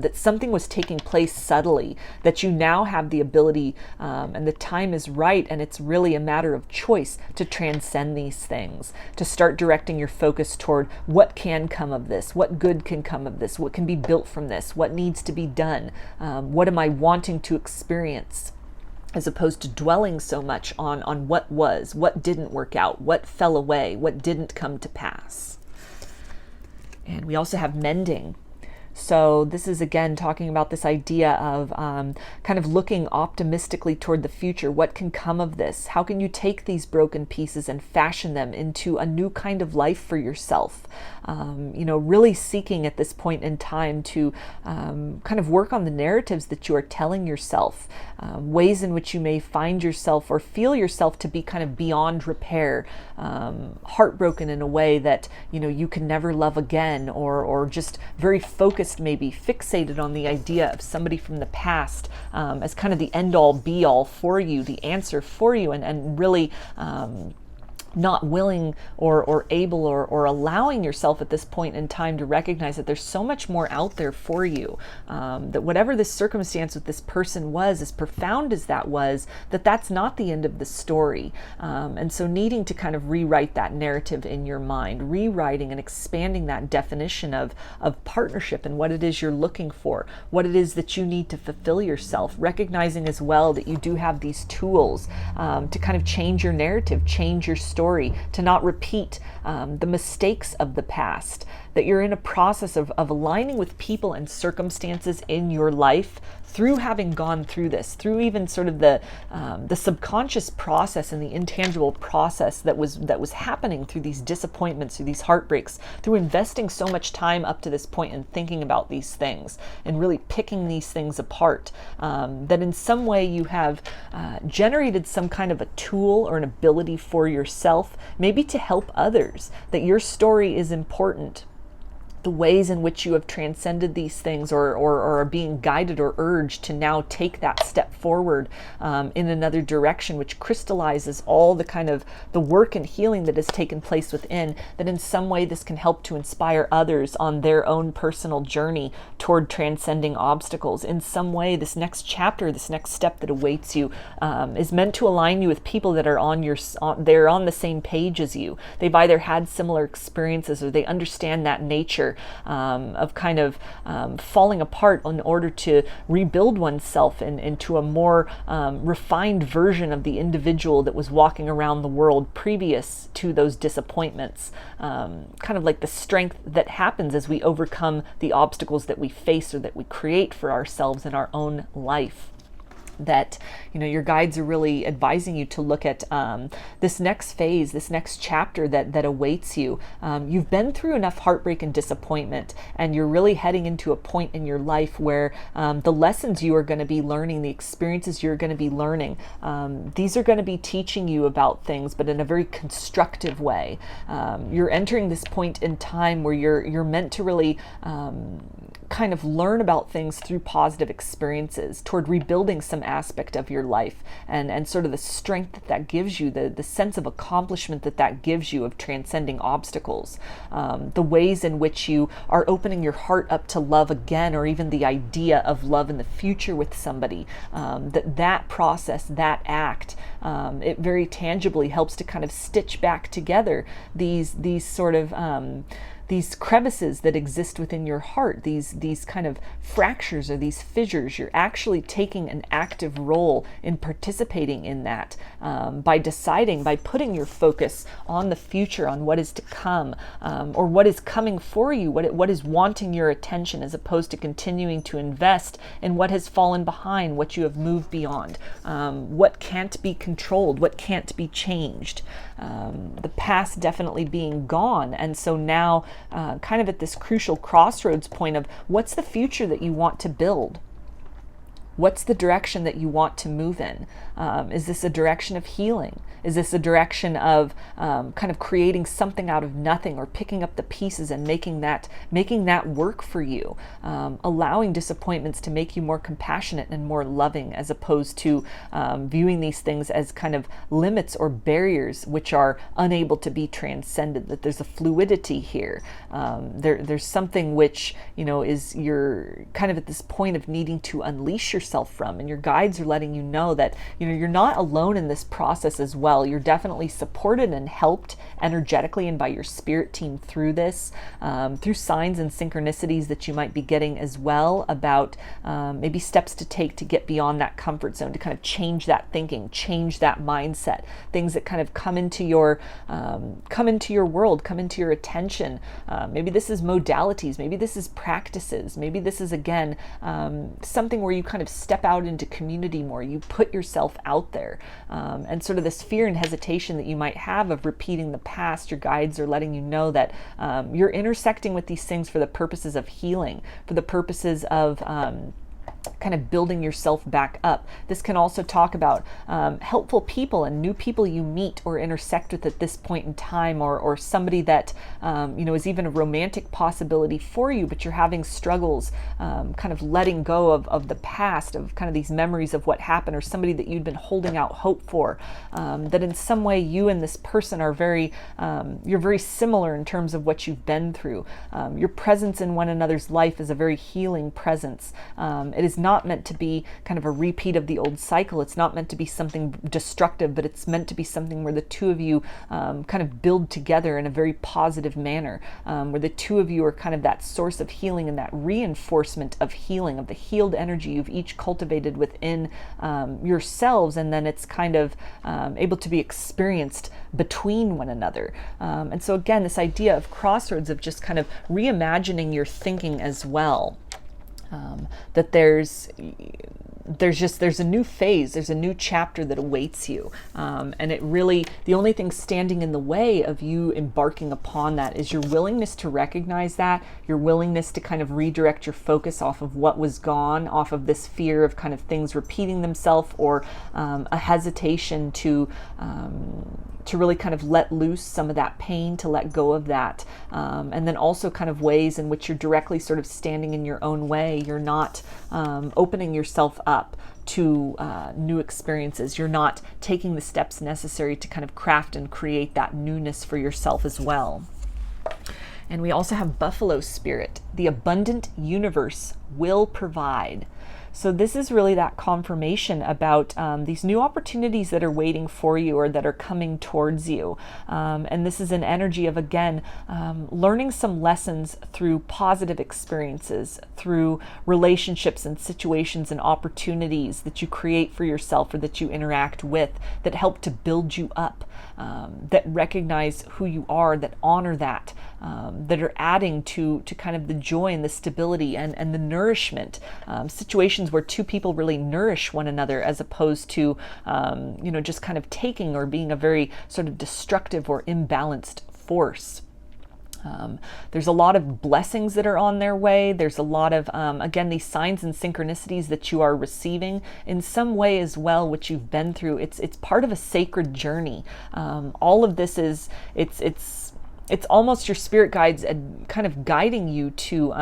that something was taking place subtly, that you now have the ability, and the time is right, and it's really a matter of choice to transcend these things, to start directing your focus toward what can come of this, what good can come of this, what can be built from this, what needs to be done, what am I wanting to experience, as opposed to dwelling so much on what was, what didn't work out, what fell away, what didn't come to pass. And we also have mending. So this is again talking about this idea of kind of looking optimistically toward the future. What can come of this? How can you take these broken pieces and fashion them into a new kind of life for yourself? Really seeking at this point in time to kind of work on the narratives that you are telling yourself, ways in which you may find yourself or feel yourself to be kind of beyond repair, heartbroken in a way that you can never love again, or just very focused, maybe fixated on the idea of somebody from the past as kind of the end all be all for you, the answer for you, and really not willing or able or allowing yourself at this point in time to recognize that there's so much more out there for you, that whatever this circumstance with this person was, as profound as that was, that's not the end of the story. And so needing to kind of rewrite that narrative in your mind, rewriting and expanding that definition of partnership and what it is you're looking for, what it is that you need to fulfill yourself, recognizing as well that you do have these tools to kind of change your narrative, change your story, to not repeat the mistakes of the past, that you're in a process of aligning with people and circumstances in your life through having gone through this, through even sort of the subconscious process and the intangible process that was happening through these disappointments, through these heartbreaks, through investing so much time up to this point and thinking about these things and really picking these things apart, that in some way you have generated some kind of a tool or an ability for yourself, maybe to help others, that your story is important. The ways in which you have transcended these things or are being guided or urged to now take that step forward in another direction, which crystallizes all the kind of the work and healing that has taken place within, that in some way this can help to inspire others on their own personal journey toward transcending obstacles. In some way, this next chapter, this next step that awaits you is meant to align you with people that are they're on the same page as you. They've either had similar experiences or they understand that nature of kind of falling apart in order to rebuild oneself into a more refined version of the individual that was walking around the world previous to those disappointments. Kind of like the strength that happens as we overcome the obstacles that we face or that we create for ourselves in our own life. That your guides are really advising you to look at this next phase, this next chapter that awaits you. You've been through enough heartbreak and disappointment, and you're really heading into a point in your life where the lessons you are going to be learning, the experiences you're going to be learning, these are going to be teaching you about things, but in a very constructive way. You're entering this point in time where you're meant to really kind of learn about things through positive experiences, toward rebuilding some aspect of your life, and sort of the strength that gives you, the sense of accomplishment that gives you of transcending obstacles, the ways in which you are opening your heart up to love again, or even the idea of love in the future with somebody, that process, that act, it very tangibly helps to kind of stitch back together these sort of these crevices that exist within your heart, these kind of fractures or these fissures. You're actually taking an active role in participating in that, by deciding, by putting your focus on the future, on what is to come, or what is coming for you, what is wanting your attention, as opposed to continuing to invest in what has fallen behind, what you have moved beyond, what can't be controlled, what can't be changed. The past definitely being gone, and so now kind of at this crucial crossroads point of what's the future that you want to build? What's the direction that you want to move in? Is this a direction of healing? Is this a direction of kind of creating something out of nothing, or picking up the pieces and making that work for you? Allowing disappointments to make you more compassionate and more loving, as opposed to viewing these things as kind of limits or barriers which are unable to be transcended. That there's a fluidity here. There's something which, is you're kind of at this point of needing to unleash yourself from, and your guides are letting you know that you're not alone in this process as well. You're definitely supported and helped energetically and by your spirit team through this, through signs and synchronicities that you might be getting as well, about maybe steps to take to get beyond that comfort zone, to kind of change that thinking, change that mindset, things that kind of come into your world, come into your attention. Maybe this is modalities, maybe this is practices, maybe this is, again, something where you kind of step out into community more, you put yourself out there, and sort of this fear and hesitation that you might have of repeating the past. Your guides are letting you know that you're intersecting with these things for the purposes of healing, for the purposes of kind of building yourself back up. This can also talk about helpful people and new people you meet or intersect with at this point in time, or somebody that is even a romantic possibility for you, but you're having struggles kind of letting go of the past, of kind of these memories of what happened, or somebody that you'd been holding out hope for, that in some way you and this person are you're very similar in terms of what you've been through. Your presence in one another's life is a very healing presence. It is not meant to be kind of a repeat of the old cycle. It's not meant to be something destructive, but it's meant to be something where the two of you kind of build together in a very positive manner, where the two of you are kind of that source of healing and that reinforcement of healing, of the healed energy you've each cultivated within yourselves, and then it's kind of able to be experienced between one another. And so again, this idea of crossroads, of just kind of reimagining your thinking as well. That there's a new phase, there's a new chapter that awaits you. And it really, the only thing standing in the way of you embarking upon that is your willingness to recognize that, your willingness to kind of redirect your focus off of what was gone, off of this fear of kind of things repeating themselves, or a hesitation to really kind of let loose some of that pain, to let go of that. And then also kind of ways in which you're directly sort of standing in your own way. You're not opening yourself up to new experiences. You're not taking the steps necessary to kind of craft and create that newness for yourself as well. And we also have Buffalo Spirit. The abundant universe will provide. So this is really that confirmation about these new opportunities that are waiting for you, or that are coming towards you. And this is an energy of, again, learning some lessons through positive experiences, through relationships and situations and opportunities that you create for yourself, or that you interact with, that help to build you up, that recognize who you are, that honor that, that are adding to kind of the joy and the stability and the nourishment. Situations where two people really nourish one another, as opposed to just kind of taking, or being a very sort of destructive or imbalanced force. There's a lot of blessings that are on their way. There's a lot of, again, these signs and synchronicities that you are receiving in some way as well, which you've been through. It's part of a sacred journey. All of this is, it's almost your spirit guides kind of guiding you to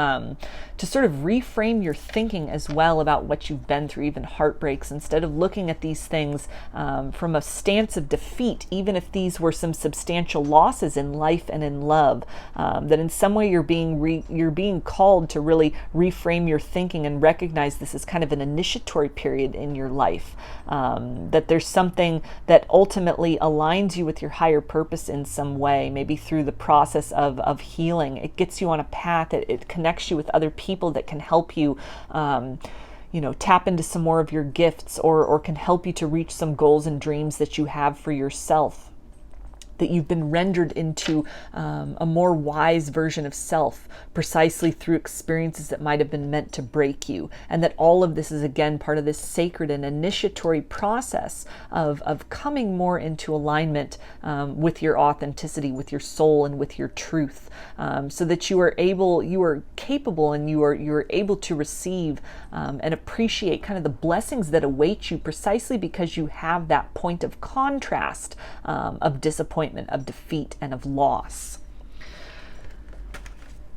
sort of reframe your thinking as well about what you've been through, even heartbreaks, instead of looking at these things from a stance of defeat, even if these were some substantial losses in life and in love, that in some way you're being called to really reframe your thinking and recognize this is kind of an initiatory period in your life, that there's something that ultimately aligns you with your higher purpose in some way, maybe through the process of healing. It gets you on a path. It connects you with other people that can help you tap into some more of your gifts, or can help you to reach some goals and dreams that you have for yourself. that you've been rendered into a more wise version of self precisely through experiences that might have been meant to break you. And that all of this is, again, part of this sacred and initiatory process of coming more into alignment with your authenticity, with your soul, and with your truth, so that you are capable, and you are able to receive and appreciate kind of the blessings that await you, precisely because you have that point of contrast of disappointment, of defeat, and of loss.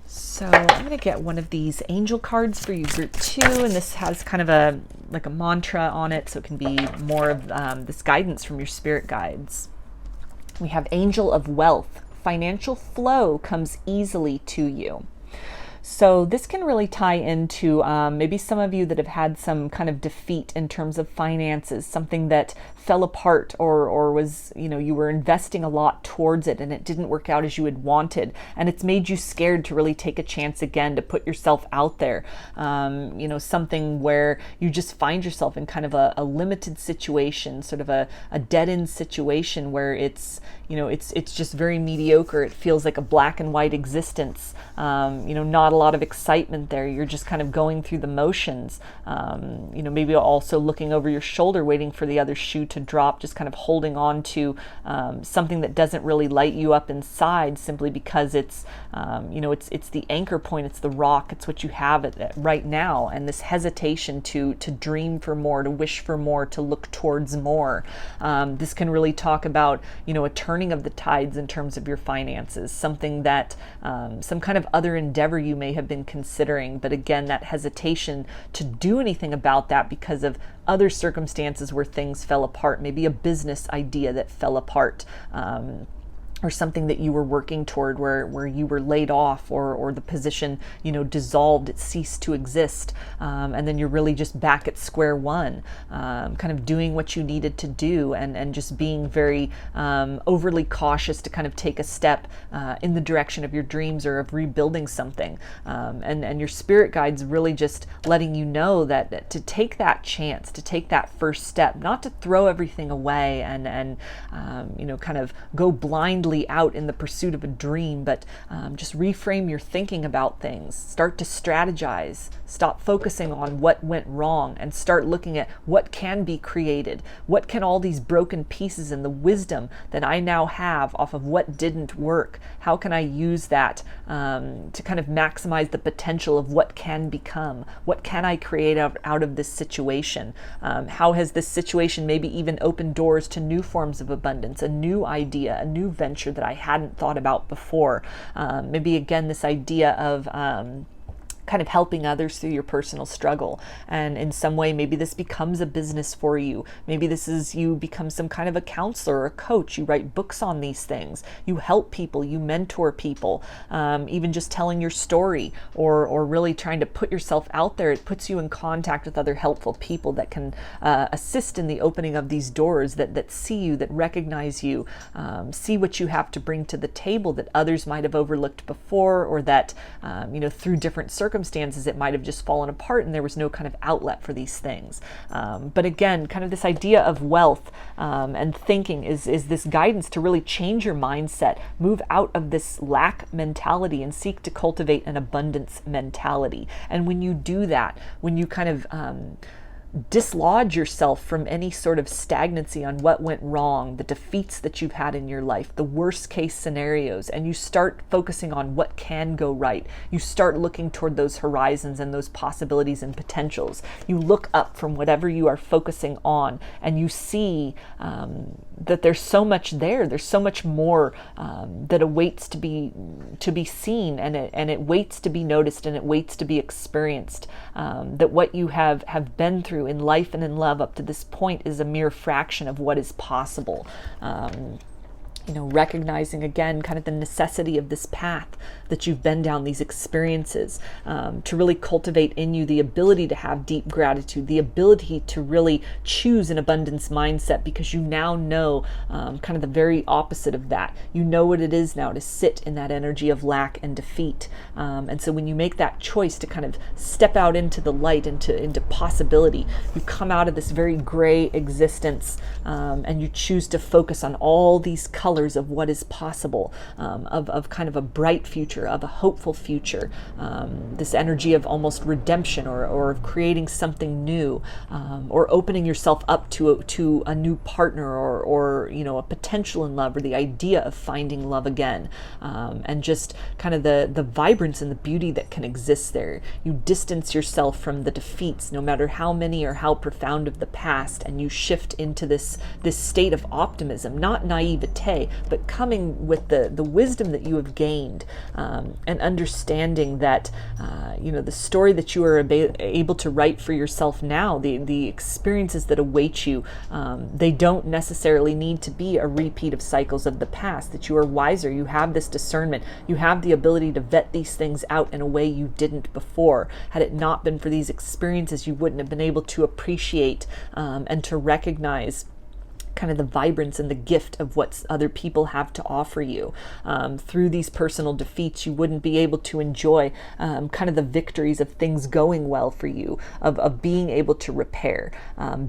So I'm going to get one of these angel cards for you, group 2, and this has kind of a mantra on it, so it can be more of this guidance from your spirit guides. We have Angel of Wealth. Financial flow comes easily to you. So this can really tie into maybe some of you that have had some kind of defeat in terms of finances, something that fell apart, or was, you were investing a lot towards it and it didn't work out as you had wanted, and it's made you scared to really take a chance again, to put yourself out there. Something where you just find yourself in kind of a limited situation, sort of a dead-end situation where it's just very mediocre. It feels like a black and white existence. Not a lot of excitement there. You're just kind of going through the motions. Maybe also looking over your shoulder, waiting for the other shoe to drop, just kind of holding on to something that doesn't really light you up inside, simply because it's the anchor point, it's the rock, it's what you have right now, and this hesitation to dream for more, to wish for more, to look towards more. This can really talk about a turning of the tides in terms of your finances, something that some kind of other endeavor you may have been considering, but again, that hesitation to do anything about that because of other circumstances where things fell apart, maybe a business idea that fell apart, or something that you were working toward where you were laid off, or the position, dissolved, it ceased to exist. And then you're really just back at square one, kind of doing what you needed to do, and just being very overly cautious to kind of take a step in the direction of your dreams or of rebuilding something. And your spirit guides really just letting you know that to take that chance, to take that first step, not to throw everything away and kind of go blindly out in the pursuit of a dream, but just reframe your thinking about things. Start to strategize. Stop focusing on what went wrong and start looking at what can be created. What can all these broken pieces and the wisdom that I now have off of what didn't work, how can I use that to kind of maximize the potential of what can become? What can I create out of this situation? How has this situation maybe even opened doors to new forms of abundance, a new idea, a new venture that I hadn't thought about before? Maybe again, this idea of kind of helping others through your personal struggle. And in some way, maybe this becomes a business for you. Maybe this is, you become some kind of a counselor or a coach. You write books on these things. You help people, you mentor people, even just telling your story or really trying to put yourself out there. It puts you in contact with other helpful people that can assist in the opening of these doors, that see you, that recognize you, see what you have to bring to the table that others might have overlooked before, or that, through different circumstances, it might have just fallen apart and there was no kind of outlet for these things. But again, kind of this idea of wealth and thinking is this guidance to really change your mindset, move out of this lack mentality and seek to cultivate an abundance mentality. And when you do that, when you kind of dislodge yourself from any sort of stagnancy on what went wrong, the defeats that you've had in your life, the worst case scenarios, and you start focusing on what can go right. You start looking toward those horizons and those possibilities and potentials. You look up from whatever you are focusing on, and you see that there's so much there. There's so much more that awaits to be seen, and it waits to be noticed, and it waits to be experienced. That what you have been through in life and in love up to this point is a mere fraction of what is possible. Recognizing again kind of the necessity of this path, that you've been down, these experiences, to really cultivate in you the ability to have deep gratitude, the ability to really choose an abundance mindset, because you now know kind of the very opposite of that. You know what it is now to sit in that energy of lack and defeat. And so when you make that choice to kind of step out into the light, into possibility, you come out of this very gray existence, and you choose to focus on all these colors of what is possible, of kind of a bright future, of a hopeful future, this energy of almost redemption, or of creating something new, or opening yourself up to a new partner, or a potential in love, or the idea of finding love again, and just kind of the vibrance and the beauty that can exist there. You distance yourself from the defeats, no matter how many or how profound of the past, and you shift into this state of optimism, not naivete, but coming with the wisdom that you have gained, and understanding that the story that you are able to write for yourself now, the experiences that await you, they don't necessarily need to be a repeat of cycles of the past, that you are wiser, you have this discernment, you have the ability to vet these things out in a way you didn't before. Had it not been for these experiences, you wouldn't have been able to appreciate and to recognize kind of the vibrance and the gift of what other people have to offer you. Through these personal defeats, you wouldn't be able to enjoy kind of the victories of things going well for you, of being able to repair,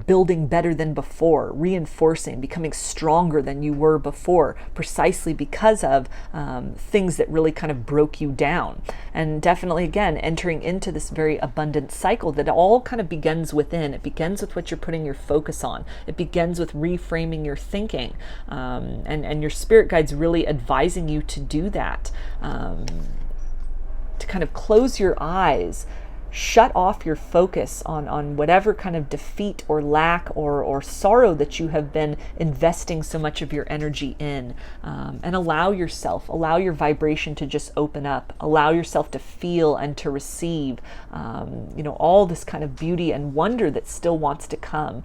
building better than before, reinforcing, becoming stronger than you were before, precisely because of things that really kind of broke you down. And definitely, again, entering into this very abundant cycle that all kind of begins within. It begins with what you're putting your focus on. It begins with reframing your thinking, and your spirit guides really advising you to do that, to kind of close your eyes, shut off your focus on whatever kind of defeat or lack or sorrow that you have been investing so much of your energy in, and allow your vibration to just open up, allow yourself to feel and to receive all this kind of beauty and wonder that still wants to come.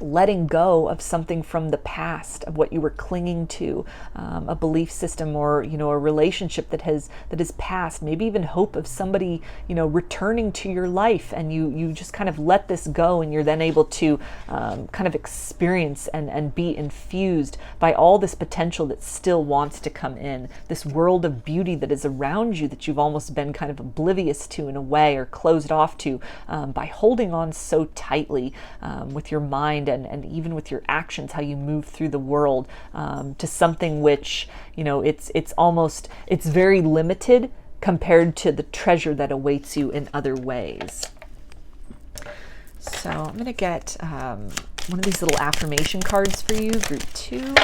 Letting go of something from the past, of what you were clinging to, a belief system, or a relationship that has passed, maybe even hope of somebody returning to your life, and you just kind of let this go, and you're then able to kind of experience and be infused by all this potential that still wants to come in, this world of beauty that is around you that you've almost been kind of oblivious to in a way, or closed off to, by holding on so tightly with your mind and even with your actions, how you move through the world, to something which it's very limited compared to the treasure that awaits you in other ways. So I'm going to get one of these little affirmation cards for you, group 2.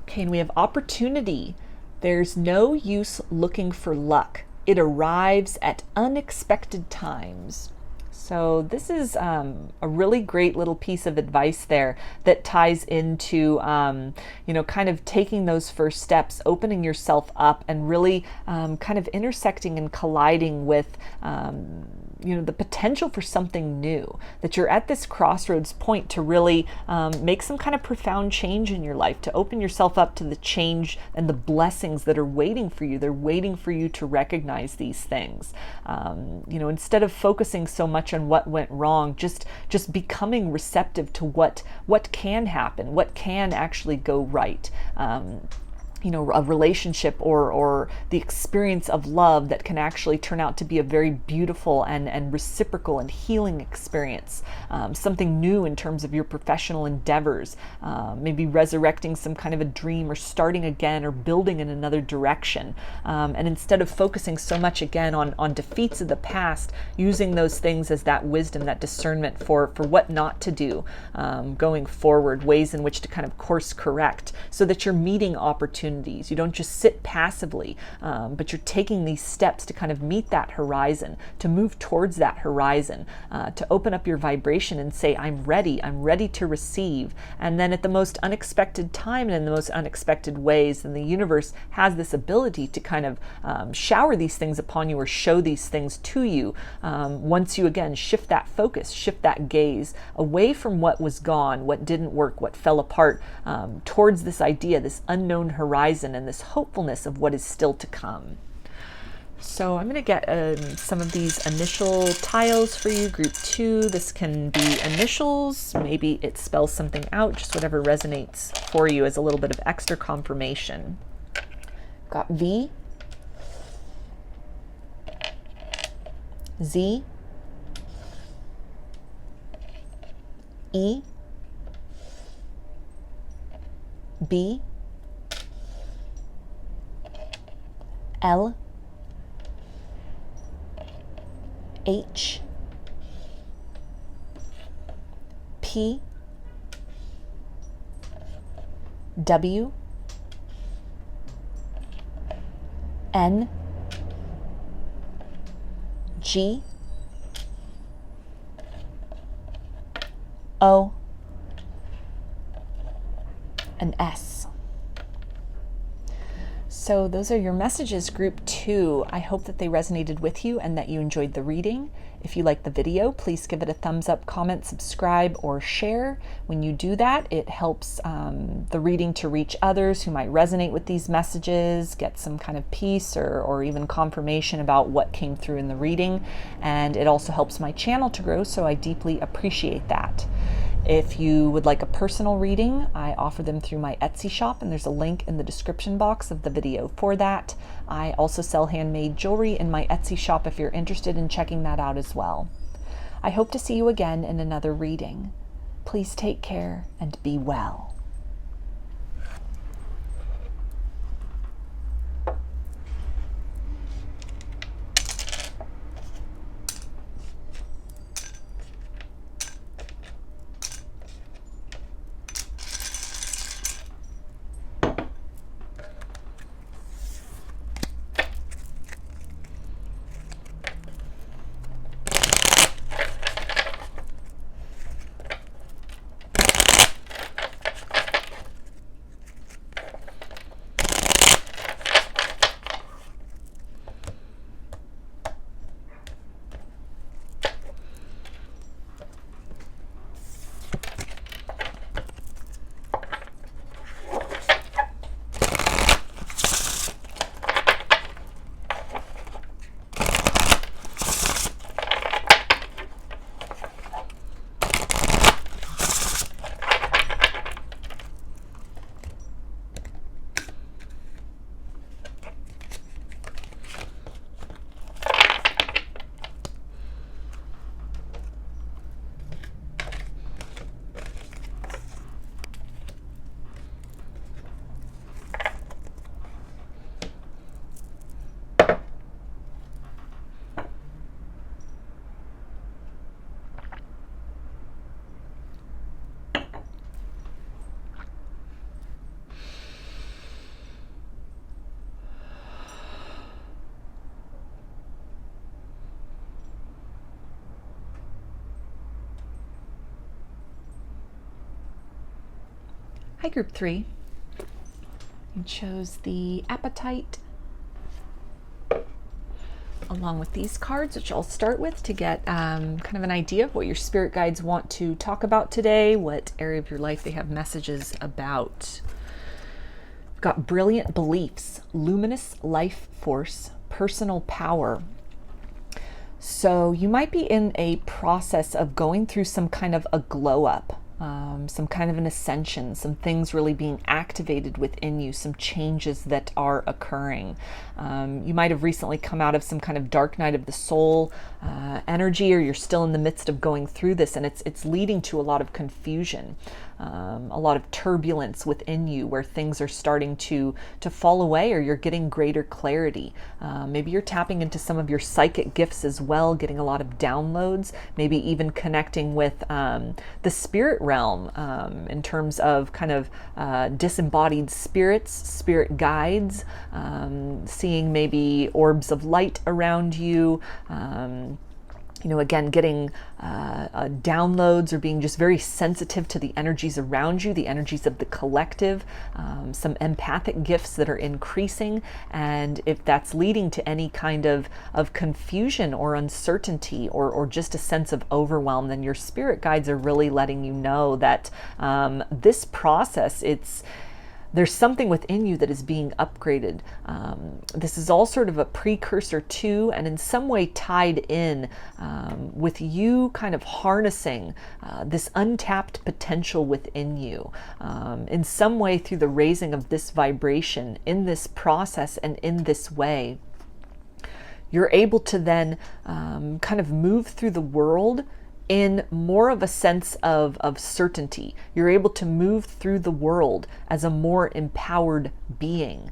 Okay, and we have opportunity. There's no use looking for luck. It arrives at unexpected times. So this is a really great little piece of advice there that ties into, kind of taking those first steps, opening yourself up, and really kind of intersecting and colliding with the potential for something new, that you're at this crossroads point to really make some kind of profound change in your life, to open yourself up to the change and the blessings that are waiting for you. They're waiting for you to recognize these things. Instead of focusing so much on what went wrong, just becoming receptive to what can happen, what can actually go right. A relationship or the experience of love that can actually turn out to be a very beautiful and reciprocal and healing experience. Something new in terms of your professional endeavors, maybe resurrecting some kind of a dream, or starting again, or building in another direction. And instead of focusing so much again on defeats of the past, using those things as that wisdom, that discernment for what not to do going forward, ways in which to kind of course correct, so that you're meeting opportunities. You don't just sit passively, but you're taking these steps to kind of meet that horizon, to move towards that horizon, to open up your vibration and say, I'm ready to receive. And then at the most unexpected time and in the most unexpected ways, then the universe has this ability to kind of shower these things upon you, or show these things to you, once you again shift that focus, shift that gaze away from what was gone, what didn't work, what fell apart, towards this idea, this unknown horizon, horizon and this hopefulness of what is still to come. So I'm going to get some of these initial tiles for you, group 2. This can be initials, maybe it spells something out, just whatever resonates for you as a little bit of extra confirmation. Got V, Z, E, B, L, H, P, W, N, G, O, and S. So those are your messages, group 2. I hope that they resonated with you and that you enjoyed the reading. If you liked the video, please give it a thumbs up, comment, subscribe, or share. When you do that, it helps the reading to reach others who might resonate with these messages, get some kind of peace or even confirmation about what came through in the reading. And it also helps my channel to grow, so I deeply appreciate that. If you would like a personal reading, I offer them through my Etsy shop, and there's a link in the description box of the video for that. I also sell handmade jewelry in my Etsy shop if you're interested in checking that out as well. I hope to see you again in another reading. Please take care and be well. Hi, group 3. You chose the Appetite along with these cards, which I'll start with to get kind of an idea of what your spirit guides want to talk about today, what area of your life they have messages about. We've got brilliant beliefs, luminous life force, personal power. So you might be in a process of going through some kind of a glow up. Some kind of an ascension, some things really being activated within you, some changes that are occurring. You might have recently come out of some kind of dark night of the soul energy, or you're still in the midst of going through this, and it's leading to a lot of confusion, a lot of turbulence within you, where things are starting to fall away, or you're getting greater clarity. Maybe you're tapping into some of your psychic gifts as well, getting a lot of downloads, maybe even connecting with the spirit realm in terms of kind of disembodied spirits, spirit guides, seeing maybe orbs of light around you, again, getting downloads or being just very sensitive to the energies around you, the energies of the collective, some empathic gifts that are increasing. And if that's leading to any kind of confusion or uncertainty or just a sense of overwhelm, then your spirit guides are really letting you know that this process, there's something within you that is being upgraded. This is all sort of a precursor to, and in some way tied in with you kind of harnessing this untapped potential within you. In some way, through the raising of this vibration in this process and in this way, you're able to then kind of move through the world in more of a sense of certainty. You're able to move through the world as a more empowered being.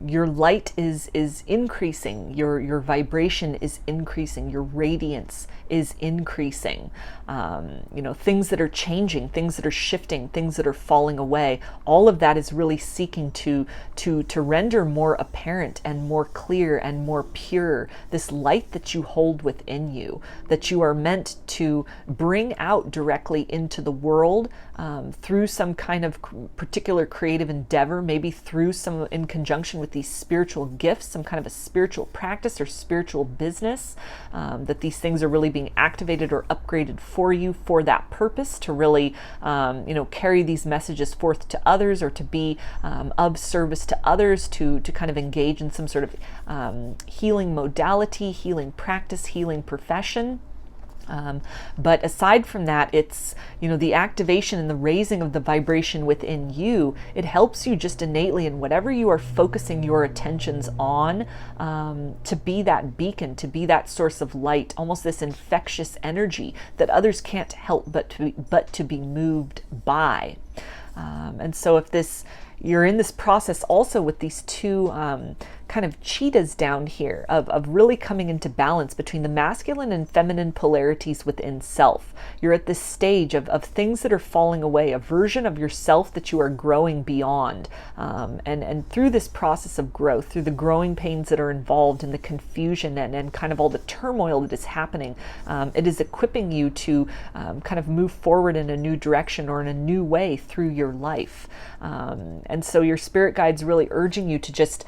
Your light is increasing, your vibration is increasing, your radiance is increasing. Things that are changing, things that are shifting, things that are falling away, all of that is really seeking to render more apparent and more clear and more pure this light that you hold within you, that you are meant to bring out directly into the world through some kind of particular creative endeavor, maybe through some, in conjunction with these spiritual gifts, some kind of a spiritual practice or spiritual business, that these things are really being activated or upgraded for you for that purpose, to really carry these messages forth to others, or to be of service to others, to kind of engage in some sort of healing modality, healing practice, healing profession. But aside from that, it's, the activation and the raising of the vibration within you. It helps you just innately in whatever you are focusing your attentions on, to be that beacon, to be that source of light, almost this infectious energy that others can't help but to be moved by. And so if you're in this process also with these two kind of cheetahs down here of really coming into balance between the masculine and feminine polarities within self. You're at this stage of things that are falling away, a version of yourself that you are growing beyond. And through this process of growth, through the growing pains that are involved in the confusion and kind of all the turmoil that is happening, it is equipping you to kind of move forward in a new direction or in a new way through your life. And so your spirit guide's really urging you to just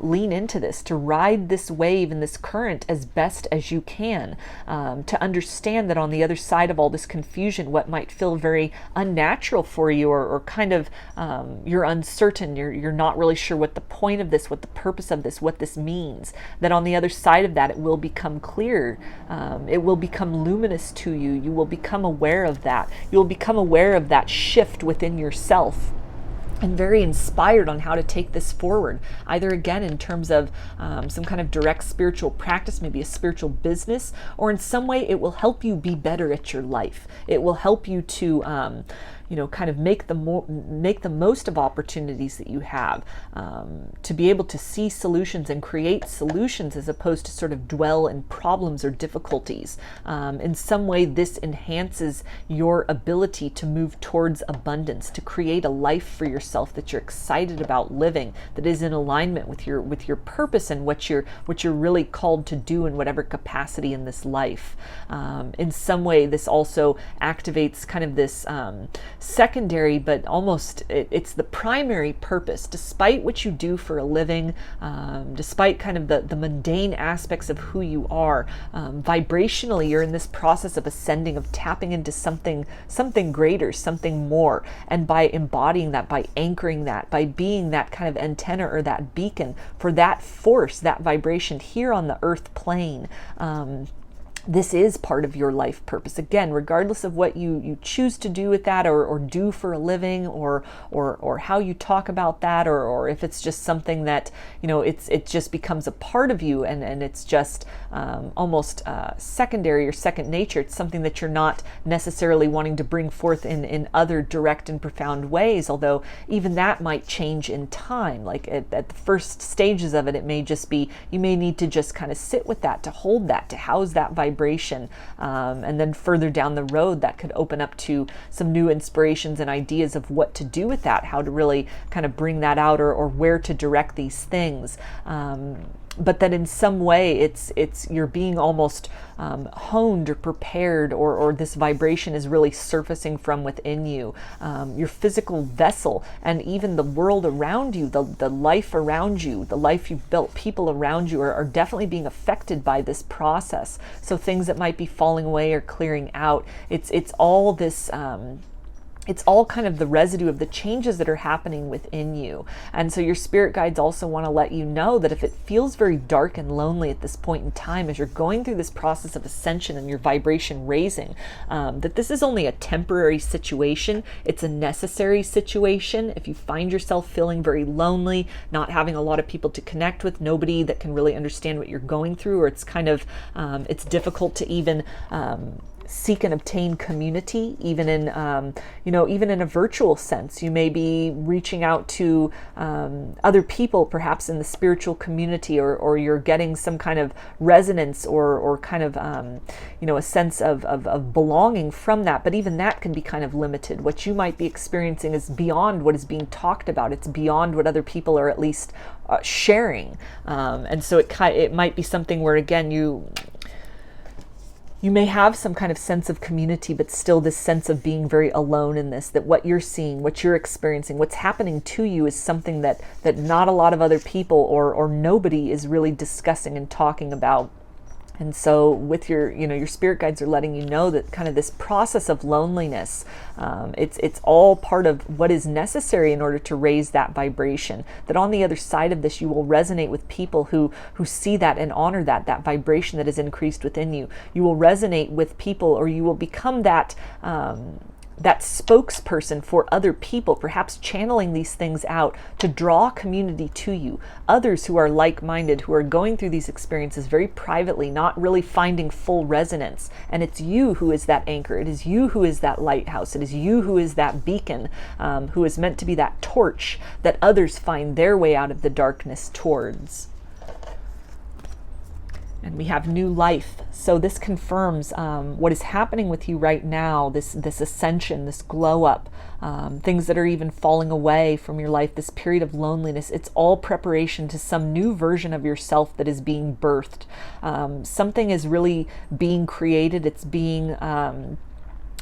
lean into this, to ride this wave and this current as best as you can, to understand that on the other side of all this confusion, what might feel very unnatural for you, or kind of you're uncertain, you're not really sure what the point of this, what the purpose of this, what this means, that on the other side of that it will become clear, it will become luminous to you, you will become aware of that, you'll become aware of that shift within yourself, and very inspired on how to take this forward, either again in terms of some kind of direct spiritual practice, maybe a spiritual business, or in some way it will help you be better at your life. It will help you to kind of make the most of opportunities that you have, to be able to see solutions and create solutions as opposed to sort of dwell in problems or difficulties. In some way, this enhances your ability to move towards abundance, to create a life for yourself that you're excited about living, that is in alignment with your purpose and what you're really called to do in whatever capacity in this life. In some way, this also activates kind of this secondary, but almost it's the primary purpose, despite what you do for a living, despite kind of the mundane aspects of who you are. Vibrationally, you're in this process of ascending, of tapping into something greater, something more, and by embodying that, by anchoring that, by being that kind of antenna or that beacon for that force, that vibration here on the earth plane, this is part of your life purpose. Again, regardless of what you choose to do with that, or do for a living, or how you talk about that, or if it's just something that it just becomes a part of you, and it's just almost secondary or second nature. It's something that you're not necessarily wanting to bring forth in other direct and profound ways, although even that might change in time. Like at the first stages of it, it may just be, you may need to just kind of sit with that, to hold that, to house that vibration. And then further down the road, that could open up to some new inspirations and ideas of what to do with that, how to really kind of bring that out, or where to direct these things. But that in some way it's you're being almost honed or prepared, or this vibration is really surfacing from within you. Your physical vessel and even the world around you, the life around you, the life you've built, people around you are definitely being affected by this process. So things that might be falling away or clearing out, it's all this it's all kind of the residue of the changes that are happening within you. And so your spirit guides also want to let you know that if it feels very dark and lonely at this point in time, as you're going through this process of ascension and your vibration raising, that this is only a temporary situation. It's a necessary situation. If you find yourself feeling very lonely, not having a lot of people to connect with, nobody that can really understand what you're going through, or it's kind of, it's difficult to even seek and obtain community, even in, even in a virtual sense. You may be reaching out to other people, perhaps in the spiritual community, or you're getting some kind of resonance or kind of, a sense of belonging from that. But even that can be kind of limited. What you might be experiencing is beyond what is being talked about. It's beyond what other people are at least sharing. And so it might be something where, again, you may have some kind of sense of community, but still this sense of being very alone in this, that what you're seeing, what you're experiencing, what's happening to you is something that not a lot of other people or nobody is really discussing and talking about. And so with your spirit guides are letting you know that kind of this process of loneliness, it's all part of what is necessary in order to raise that vibration. That on the other side of this, you will resonate with people who see that and honor that vibration that is increased within you. You will resonate with people, or you will become that spokesperson for other people, perhaps channeling these things out to draw community to you, others who are like-minded, who are going through these experiences very privately, not really finding full resonance. And it's you who is that anchor. It is you who is that lighthouse. It is you who is that beacon, who is meant to be that torch that others find their way out of the darkness towards. And we have new life. So this confirms what is happening with you right now, this ascension, this glow up, things that are even falling away from your life, this period of loneliness. It's all preparation to some new version of yourself that is being birthed. Something is really being created. It's being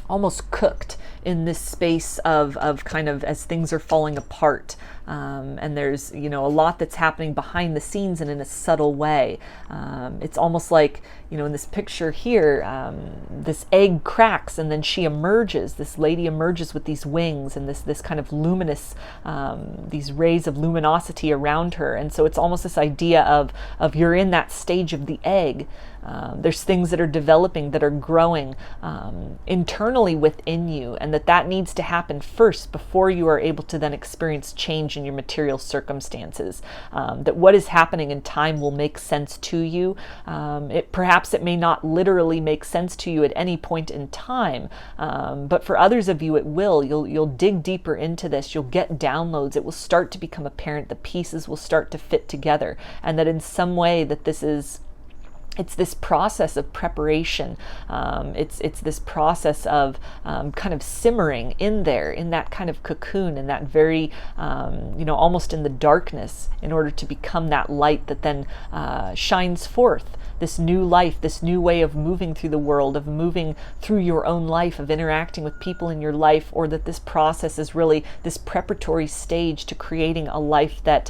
almost cooked in this space of kind of as things are falling apart. And there's, a lot that's happening behind the scenes and in a subtle way. It's almost like, in this picture here, this egg cracks and then she emerges. This lady emerges with these wings and this kind of luminous, these rays of luminosity around her. And so it's almost this idea of you're in that stage of the egg. There's things that are developing, that are growing internally within you, and that needs to happen first before you are able to then experience change in your material circumstances. That what is happening in time will make sense to you. Perhaps it may not literally make sense to you at any point in time, but for others of you it will. You'll dig deeper into this. You'll get downloads. It will start to become apparent. The pieces will start to fit together, and that in some way that it's this process of preparation. It's this process of kind of simmering in there, in that kind of cocoon, in that very, almost in the darkness, in order to become that light that then shines forth. This new life, this new way of moving through the world, of moving through your own life, of interacting with people in your life, or that this process is really this preparatory stage to creating a life that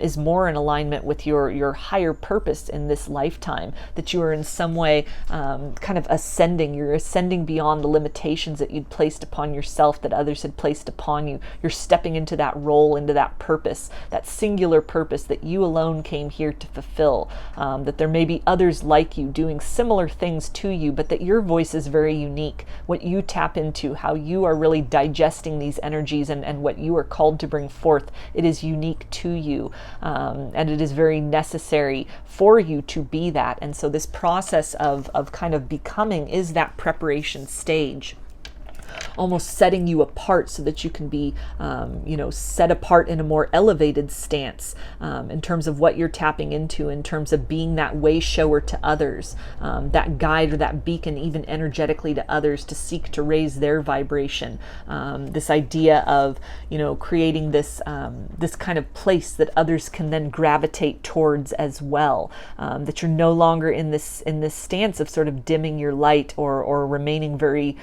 is more in alignment with your higher purpose in this lifetime. That you are in some way kind of ascending. You're ascending beyond the limitations that you'd placed upon yourself, that others had placed upon you. You're stepping into that role, into that purpose, that singular purpose that you alone came here to fulfill. That there may be others like you doing similar things to you, but that your voice is very unique. What you tap into, how you are really digesting these energies and what you are called to bring forth, it is unique to you. And it is very necessary for you to be that. And so this process of kind of becoming is that preparation stage, almost setting you apart so that you can be, set apart in a more elevated stance in terms of what you're tapping into, in terms of being that way shower to others, that guide or that beacon even energetically to others to seek to raise their vibration. This idea of, creating this kind of place that others can then gravitate towards as well. That you're no longer in this stance of sort of dimming your light or remaining very,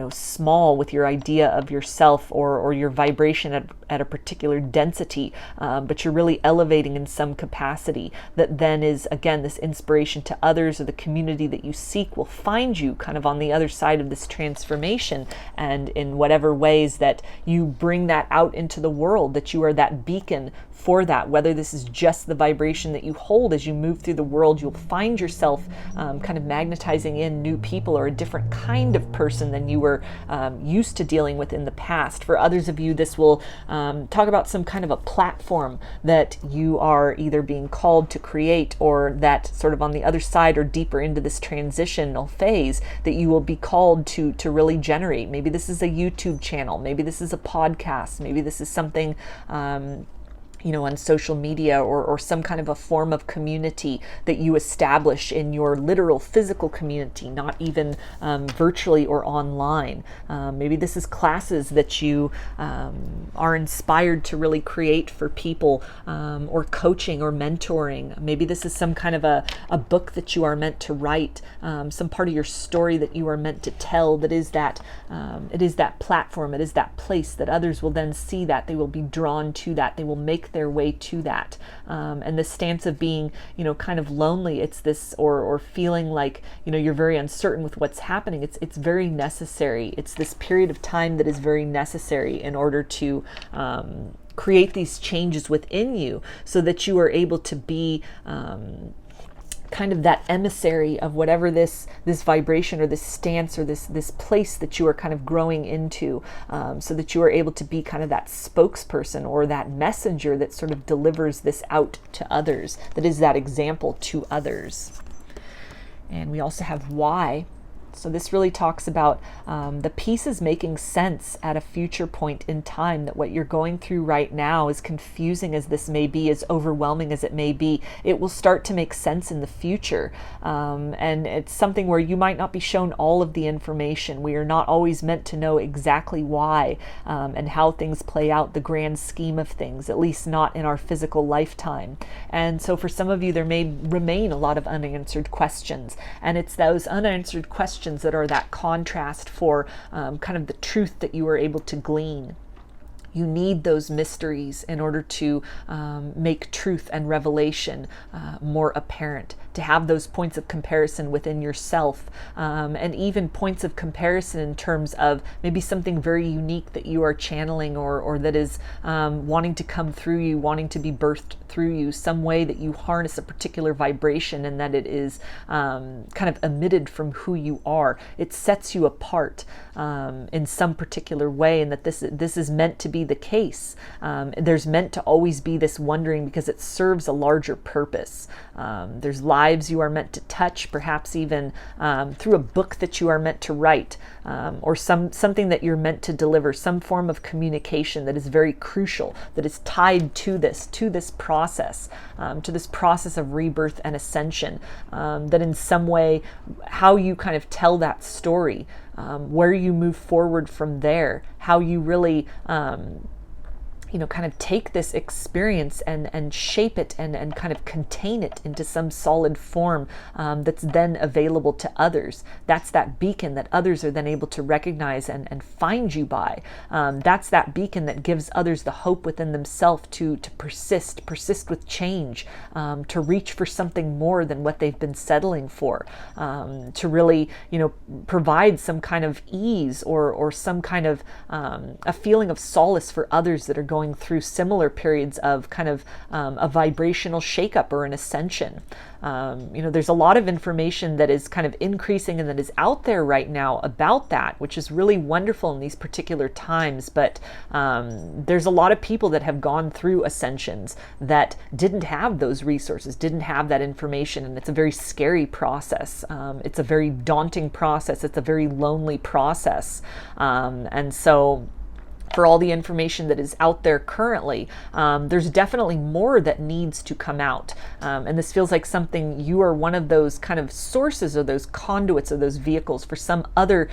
small with your idea of yourself or your vibration at a particular density, but you're really elevating in some capacity that then is, again, this inspiration to others, or the community that you seek will find you kind of on the other side of this transformation, and in whatever ways that you bring that out into the world, that you are that beacon for that. Whether this is just the vibration that you hold as you move through the world, you'll find yourself kind of magnetizing in new people, or a different kind of person than you were used to dealing with in the past. For others of you, this will talk about some kind of a platform that you are either being called to create, or that sort of on the other side or deeper into this transitional phase that you will be called to really generate. Maybe this is a YouTube channel, maybe this is a podcast, maybe this is something on social media, or some kind of a form of community that you establish in your literal physical community, not even virtually or online. Maybe this is classes that you are inspired to really create for people, or coaching or mentoring. Maybe this is some kind of a book that you are meant to write, some part of your story that you are meant to tell, that is that it is that platform, it is that place that others will then see, that they will be drawn to, that they will make their way to that. And the stance of being, kind of lonely, it's this, or feeling like, you're very uncertain with what's happening. It's very necessary. It's this period of time that is very necessary in order to create these changes within you, so that you are able to be kind of that emissary of whatever this vibration, or this stance, or this place that you are kind of growing into, so that you are able to be kind of that spokesperson, or that messenger that sort of delivers this out to others, that is that example to others. And we also have why. So this really talks about the pieces making sense at a future point in time, that what you're going through right now, as confusing as this may be, as overwhelming as it may be, it will start to make sense in the future. And it's something where you might not be shown all of the information. We are not always meant to know exactly why and how things play out, the grand scheme of things, at least not in our physical lifetime. And so for some of you, there may remain a lot of unanswered questions. And it's those unanswered questions that are that contrast for kind of the truth that you are able to glean. You need those mysteries in order to make truth and revelation more apparent, to have those points of comparison within yourself, and even points of comparison in terms of maybe something very unique that you are channeling, or that is wanting to come through you, wanting to be birthed through you, some way that you harness a particular vibration, and that it is kind of emitted from who you are. It sets you apart in some particular way, and that this is meant to be the case. There's meant to always be this wondering, because it serves a larger purpose. There's lives you are meant to touch, perhaps even through a book that you are meant to write, or something that you're meant to deliver, some form of communication that is very crucial, that is tied to this process, to this process of rebirth and ascension, that in some way, how you kind of tell that story, where you move forward from there, how you really kind of take this experience and shape it and kind of contain it into some solid form that's then available to others. That's that beacon that others are then able to recognize and find you by. That's that beacon that gives others the hope within themselves to persist with change, to reach for something more than what they've been settling for, to really, provide some kind of ease or some kind of a feeling of solace for others that are going through similar periods of kind of a vibrational shakeup or an ascension. There's a lot of information that is kind of increasing and that is out there right now about that, which is really wonderful in these particular times. But there's a lot of people that have gone through ascensions that didn't have those resources, didn't have that information, and it's a very scary process. It's a very daunting process. It's a very lonely process. And so for all the information that is out there currently, there's definitely more that needs to come out. And this feels like something you are one of those kind of sources or those conduits or those vehicles for some other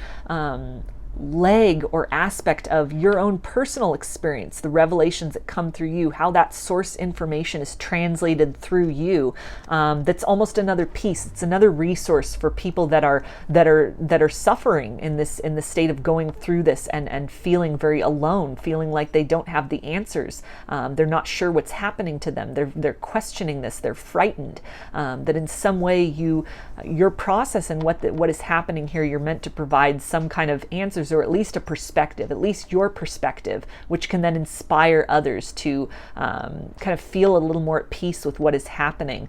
leg or aspect of your own personal experience, the revelations that come through you, how that source information is translated through you. That's almost another piece. It's another resource for people that are suffering in the state of going through this and feeling very alone, feeling like they don't have the answers. They're not sure what's happening to them. They're questioning this. They're frightened that in some way your process and what is happening here, you're meant to provide some kind of answers, or at least a perspective, at least your perspective, which can then inspire others to kind of feel a little more at peace with what is happening,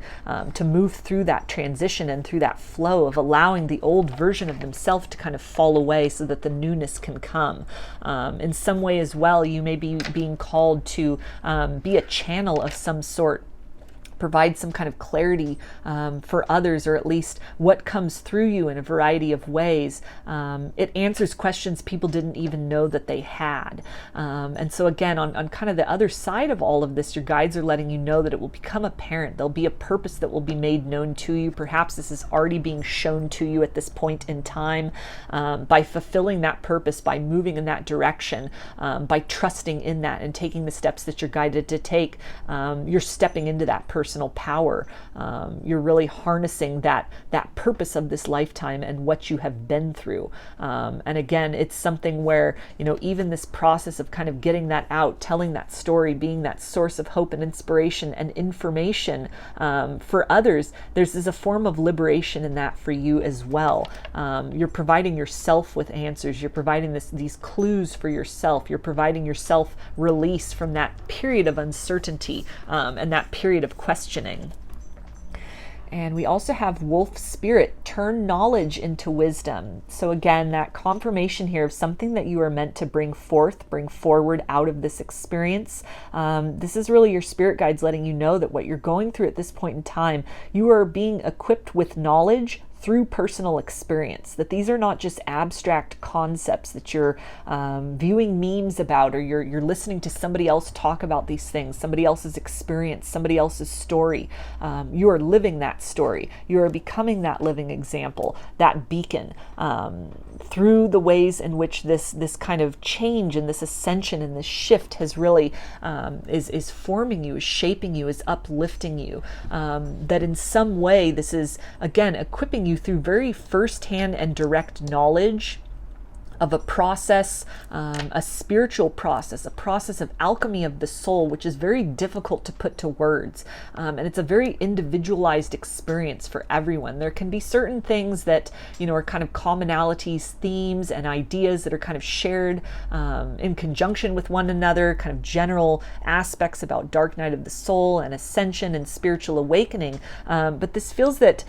to move through that transition and through that flow of allowing the old version of themselves to kind of fall away so that the newness can come. In some way as well, you may be being called to be a channel of some sort, provide some kind of clarity for others, or at least what comes through you in a variety of ways. It answers questions people didn't even know that they had. And so again, on kind of the other side of all of this, your guides are letting you know that it will become apparent. There'll be a purpose that will be made known to you. Perhaps this is already being shown to you at this point in time. By fulfilling that purpose, by moving in that direction, by trusting in that and taking the steps that you're guided to take, you're stepping into that personal power. You're really harnessing that purpose of this lifetime and what you have been through. And again, it's something where, even this process of kind of getting that out, telling that story, being that source of hope and inspiration and information for others, there's a form of liberation in that for you as well. You're providing yourself with answers. You're providing these clues for yourself. You're providing yourself release from that period of uncertainty and that period of questioning. And we also have Wolf Spirit, turn knowledge into wisdom. So again, that confirmation here of something that you are meant to bring forward out of this experience. This is really your spirit guides letting you know that what you're going through at this point in time, you are being equipped with knowledge through personal experience, that these are not just abstract concepts that you're viewing memes about, or you're listening to somebody else talk about these things, somebody else's experience, somebody else's story. You are living that story. You are becoming that living example, that beacon, through the ways in which this kind of change and this ascension and this shift has really is forming you, is shaping you, is uplifting you. That in some way this is, again, equipping you through very firsthand and direct knowledge of a process, a spiritual process, a process of alchemy of the soul, which is very difficult to put to words. And it's a very individualized experience for everyone. There can be certain things that, are kind of commonalities, themes, and ideas that are kind of shared in conjunction with one another, kind of general aspects about dark night of the soul and ascension and spiritual awakening. But this feels that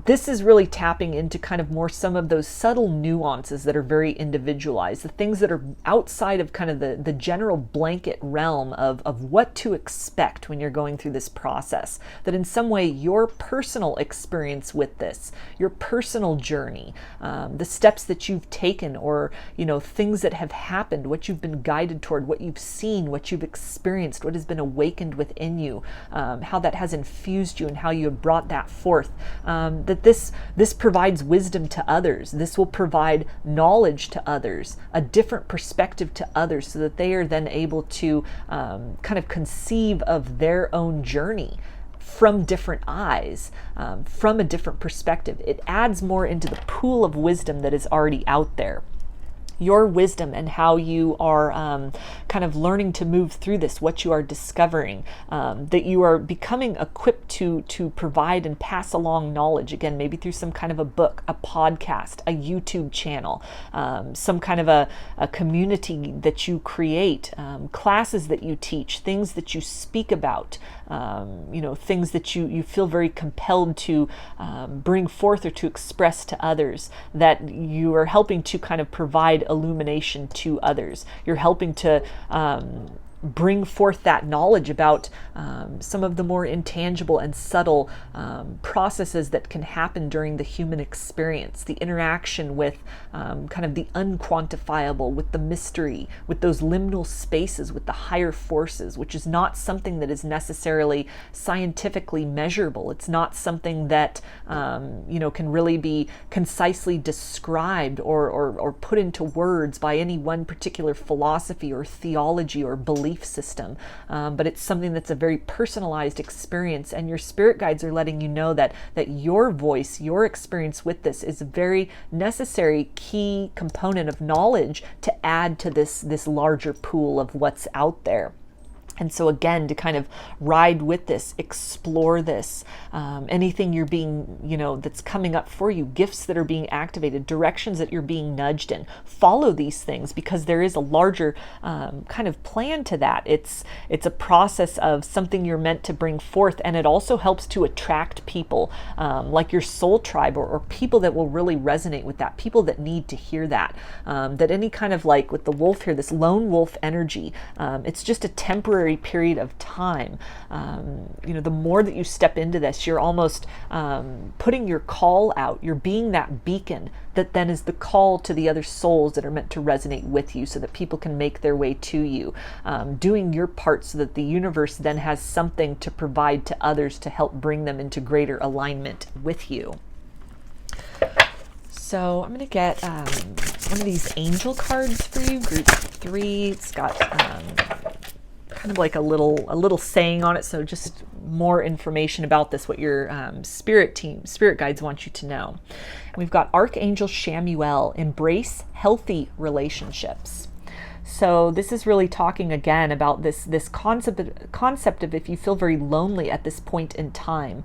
this is really tapping into kind of more some of those subtle nuances that are very individualized, the things that are outside of kind of the general blanket realm of what to expect when you're going through this process. That in some way your personal experience with this, your personal journey, the steps that you've taken, or things that have happened, what you've been guided toward, what you've seen, what you've experienced, what has been awakened within you, how that has infused you and how you have brought that forth. That this provides wisdom to others. This will provide knowledge to others, a different perspective to others, so that they are then able to kind of conceive of their own journey from different eyes, from a different perspective. It adds more into the pool of wisdom that is already out there. Your wisdom and how you are kind of learning to move through this, what you are discovering, that you are becoming equipped to provide and pass along knowledge, again, maybe through some kind of a book, a podcast, a YouTube channel, some kind of a community that you create, classes that you teach, things that you speak about, things that you feel very compelled to bring forth or to express to others, that you are helping to kind of provide illumination to others. You're helping to bring forth that knowledge about some of the more intangible and subtle processes that can happen during the human experience, the interaction with kind of the unquantifiable, with the mystery, with those liminal spaces, with the higher forces, which is not something that is necessarily scientifically measurable. It's not something that can really be concisely described or put into words by any one particular philosophy or theology or belief system, but it's something that's a very personalized experience, and your spirit guides are letting you know that your voice, your experience with this is a very necessary key component of knowledge to add to this larger pool of what's out there. And so again, to kind of ride with this, explore this, anything you're being, that's coming up for you, gifts that are being activated, directions that you're being nudged in, follow these things, because there is a larger kind of plan to that. It's a process of something you're meant to bring forth, and it also helps to attract people like your soul tribe, or people that will really resonate with that, people that need to hear that. That any kind of, like with the wolf here, this lone wolf energy, it's just a temporary period of time. The more that you step into this, you're almost putting your call out. You're being that beacon that then is the call to the other souls that are meant to resonate with you, so that people can make their way to you, doing your part so that the universe then has something to provide to others to help bring them into greater alignment with you. So I'm going to get one of these angel cards for you, group 3. It's got kind of like a little saying on it, so just more information about this, what your spirit guides want you to know. We've got Archangel Shamuel, embrace healthy relationships. So this is really talking again about this concept of if you feel very lonely at this point in time,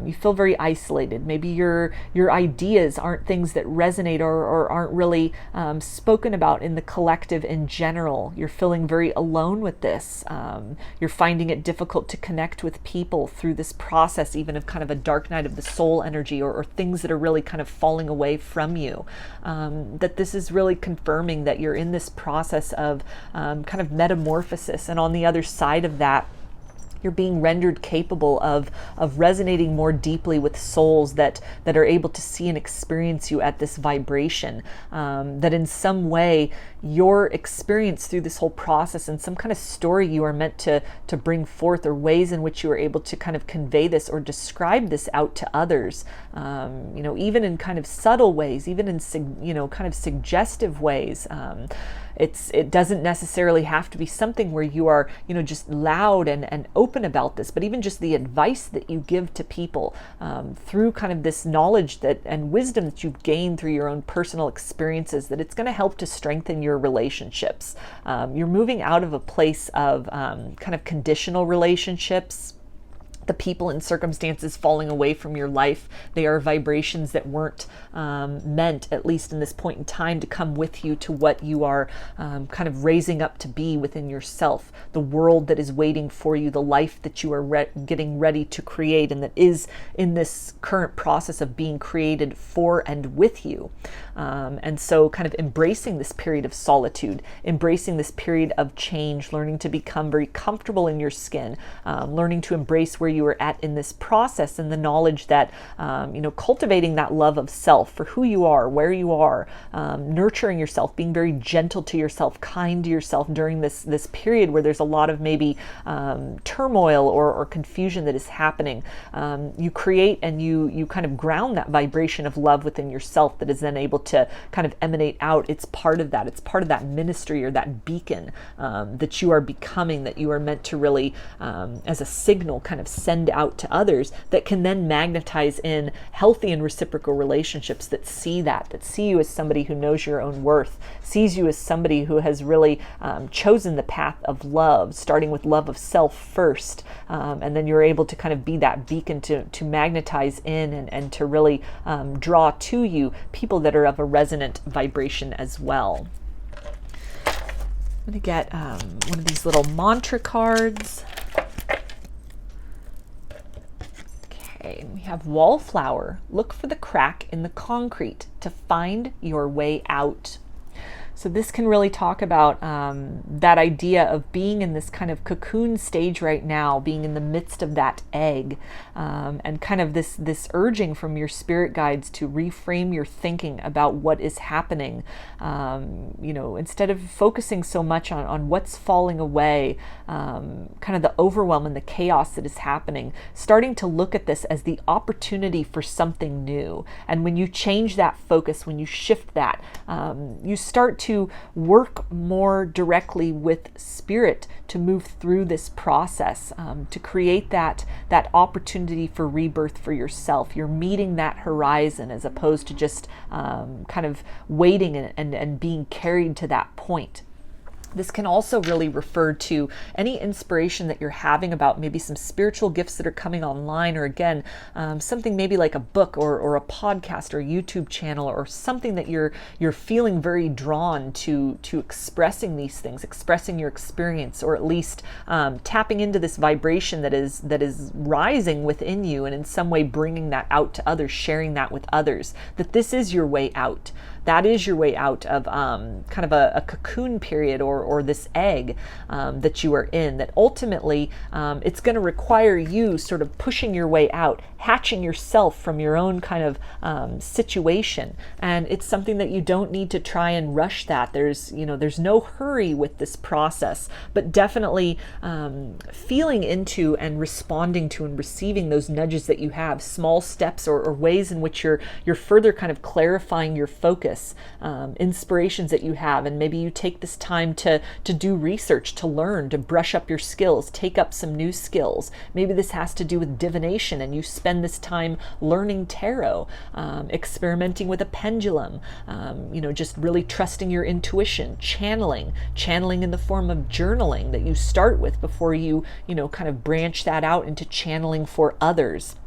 you feel very isolated. Maybe your ideas aren't things that resonate or aren't really spoken about in the collective in general. You're feeling very alone with this. You're finding it difficult to connect with people through this process, even of kind of a dark night of the soul energy, or things that are really kind of falling away from you. That this is really confirming that you're in this process of kind of metamorphosis, and on the other side of that, you're being rendered capable of resonating more deeply with souls that are able to see and experience you at this vibration. That in some way, your experience through this whole process and some kind of story you are meant to bring forth, or ways in which you are able to kind of convey this or describe this out to others, even in kind of subtle ways, even in kind of suggestive ways. It doesn't necessarily have to be something where you are, just loud and open about this, but even just the advice that you give to people through kind of this knowledge and wisdom that you've gained through your own personal experiences, that it's going to help to strengthen your relationships. You're moving out of a place of kind of conditional relationships. The people and circumstances falling away from your life, they are vibrations that weren't meant, at least in this point in time, to come with you to what you are kind of raising up to be within yourself, the world that is waiting for you, the life that you are getting ready to create, and that is in this current process of being created for and with you. And so kind of embracing this period of solitude, embracing this period of change, learning to become very comfortable in your skin, learning to embrace where you are at in this process, and the knowledge that, cultivating that love of self for who you are, where you are, nurturing yourself, being very gentle to yourself, kind to yourself during this period where there's a lot of maybe turmoil or confusion that is happening. You create and you kind of ground that vibration of love within yourself that is then able to kind of emanate out. It's part of that. It's part of that ministry, or that beacon that you are becoming, that you are meant to really, as a signal, kind of send out to others, that can then magnetize in healthy and reciprocal relationships that see you as somebody who knows your own worth, sees you as somebody who has really chosen the path of love, starting with love of self first, and then you're able to kind of be that beacon to magnetize in and to really draw to you people that are of a resonant vibration as well. I'm going to get one of these little mantra cards. Okay, we have Wallflower. Look for the crack in the concrete to find your way out. So this can really talk about that idea of being in this kind of cocoon stage right now, being in the midst of that egg, and kind of this urging from your spirit guides to reframe your thinking about what is happening. Instead of focusing so much on what's falling away, kind of the overwhelm and the chaos that is happening, starting to look at this as the opportunity for something new. And when you change that focus, when you shift that, you start to work more directly with spirit to move through this process, to create that opportunity for rebirth for yourself. You're meeting that horizon as opposed to just kind of waiting and being carried to that point. This can also really refer to any inspiration that you're having about maybe some spiritual gifts that are coming online, or again, something maybe like a book or a podcast or a YouTube channel, or something that you're feeling very drawn to expressing these things, expressing your experience, or at least tapping into this vibration that is rising within you, and in some way bringing that out to others, sharing that with others, that this is your way out. That is your way out of kind of a cocoon period or this egg that you are in, that ultimately it's going to require you sort of pushing your way out, hatching yourself from your own kind of situation. And it's something that you don't need to try and rush that. There's no hurry with this process, but definitely feeling into and responding to and receiving those nudges that you have, small steps or ways in which you're further kind of clarifying your focus, inspirations that you have. And maybe you take this time to do research, to learn, to brush up your skills, take up some new skills. Maybe this has to do with divination, and you spend this time learning tarot, experimenting with a pendulum, just really trusting your intuition, channeling in the form of journaling that you start with before you kind of branch that out into channeling for others.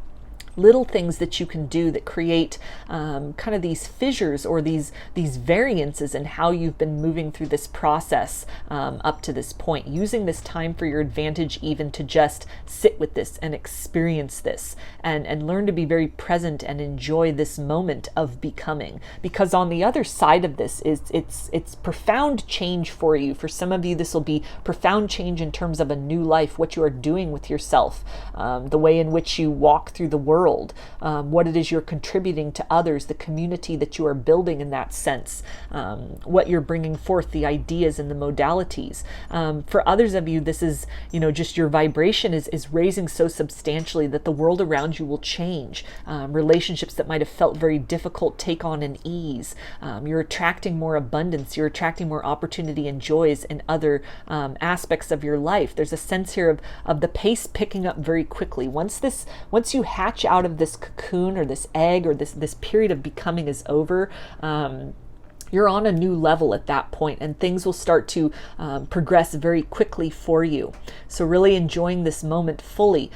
Little things that you can do that create kind of these fissures or these variances in how you've been moving through this process up to this point, using this time for your advantage, even to just sit with this and experience this and learn to be very present and enjoy this moment of becoming. Because on the other side of this is it's profound change for you. For some of you, this will be profound change in terms of a new life, what you are doing with yourself, the way in which you walk through the world, what it is you're contributing to others, the community that you are building in that sense, what you're bringing forth, the ideas and the modalities. For others of you, this is, just your vibration is raising so substantially that the world around you will change. Relationships that might have felt very difficult take on an ease. You're attracting more abundance. You're attracting more opportunity and joys in other aspects of your life. There's a sense here of the pace picking up very quickly. Once you hatch out of this cocoon or this egg or this period of becoming is over, you're on a new level at that point, and things will start to progress very quickly for you. So really enjoying this moment fully,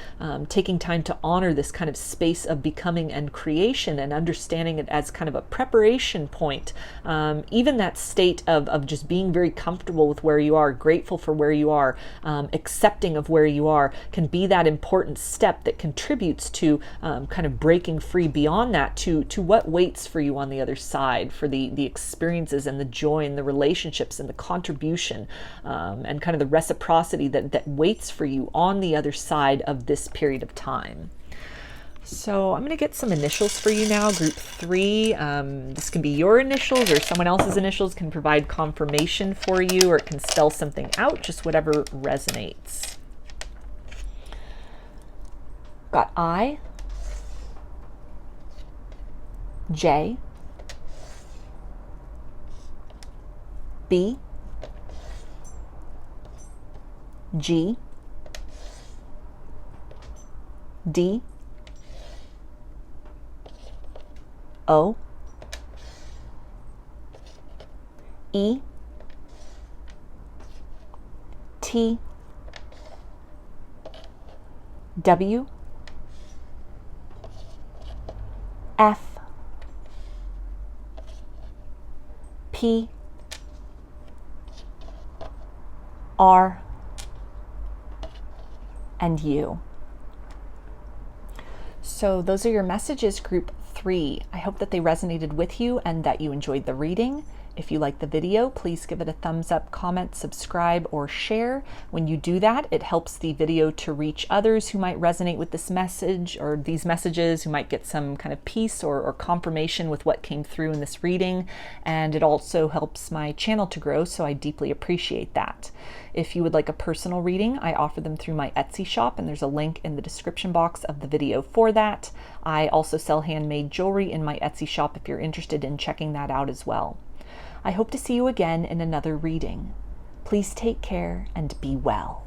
taking time to honor this kind of space of becoming and creation, and understanding it as kind of a preparation point. Even that state of just being very comfortable with where you are, grateful for where you are, accepting of where you are, can be that important step that contributes to kind of breaking free beyond that to what waits for you on the other side, for the experiences and the joy and the relationships and the contribution and kind of the reciprocity that waits for you on the other side of this period of time. So I'm going to get some initials for you now, group 3. This can be your initials, or someone else's initials can provide confirmation for you, or it can spell something out, just whatever resonates. Got I, J, B, G, D, O, E, T, W, F, P, R, and U. So those are your messages, group 3. I hope that they resonated with you and that you enjoyed the reading. If you like the video, please give it a thumbs up, comment, subscribe, or share. When you do that, it helps the video to reach others who might resonate with this message or these messages, who might get some kind of peace or confirmation with what came through in this reading. And it also helps my channel to grow, so I deeply appreciate that. If you would like a personal reading, I offer them through my Etsy shop, and there's a link in the description box of the video for that. I also sell handmade jewelry in my Etsy shop if you're interested in checking that out as well. I hope to see you again in another reading. Please take care and be well.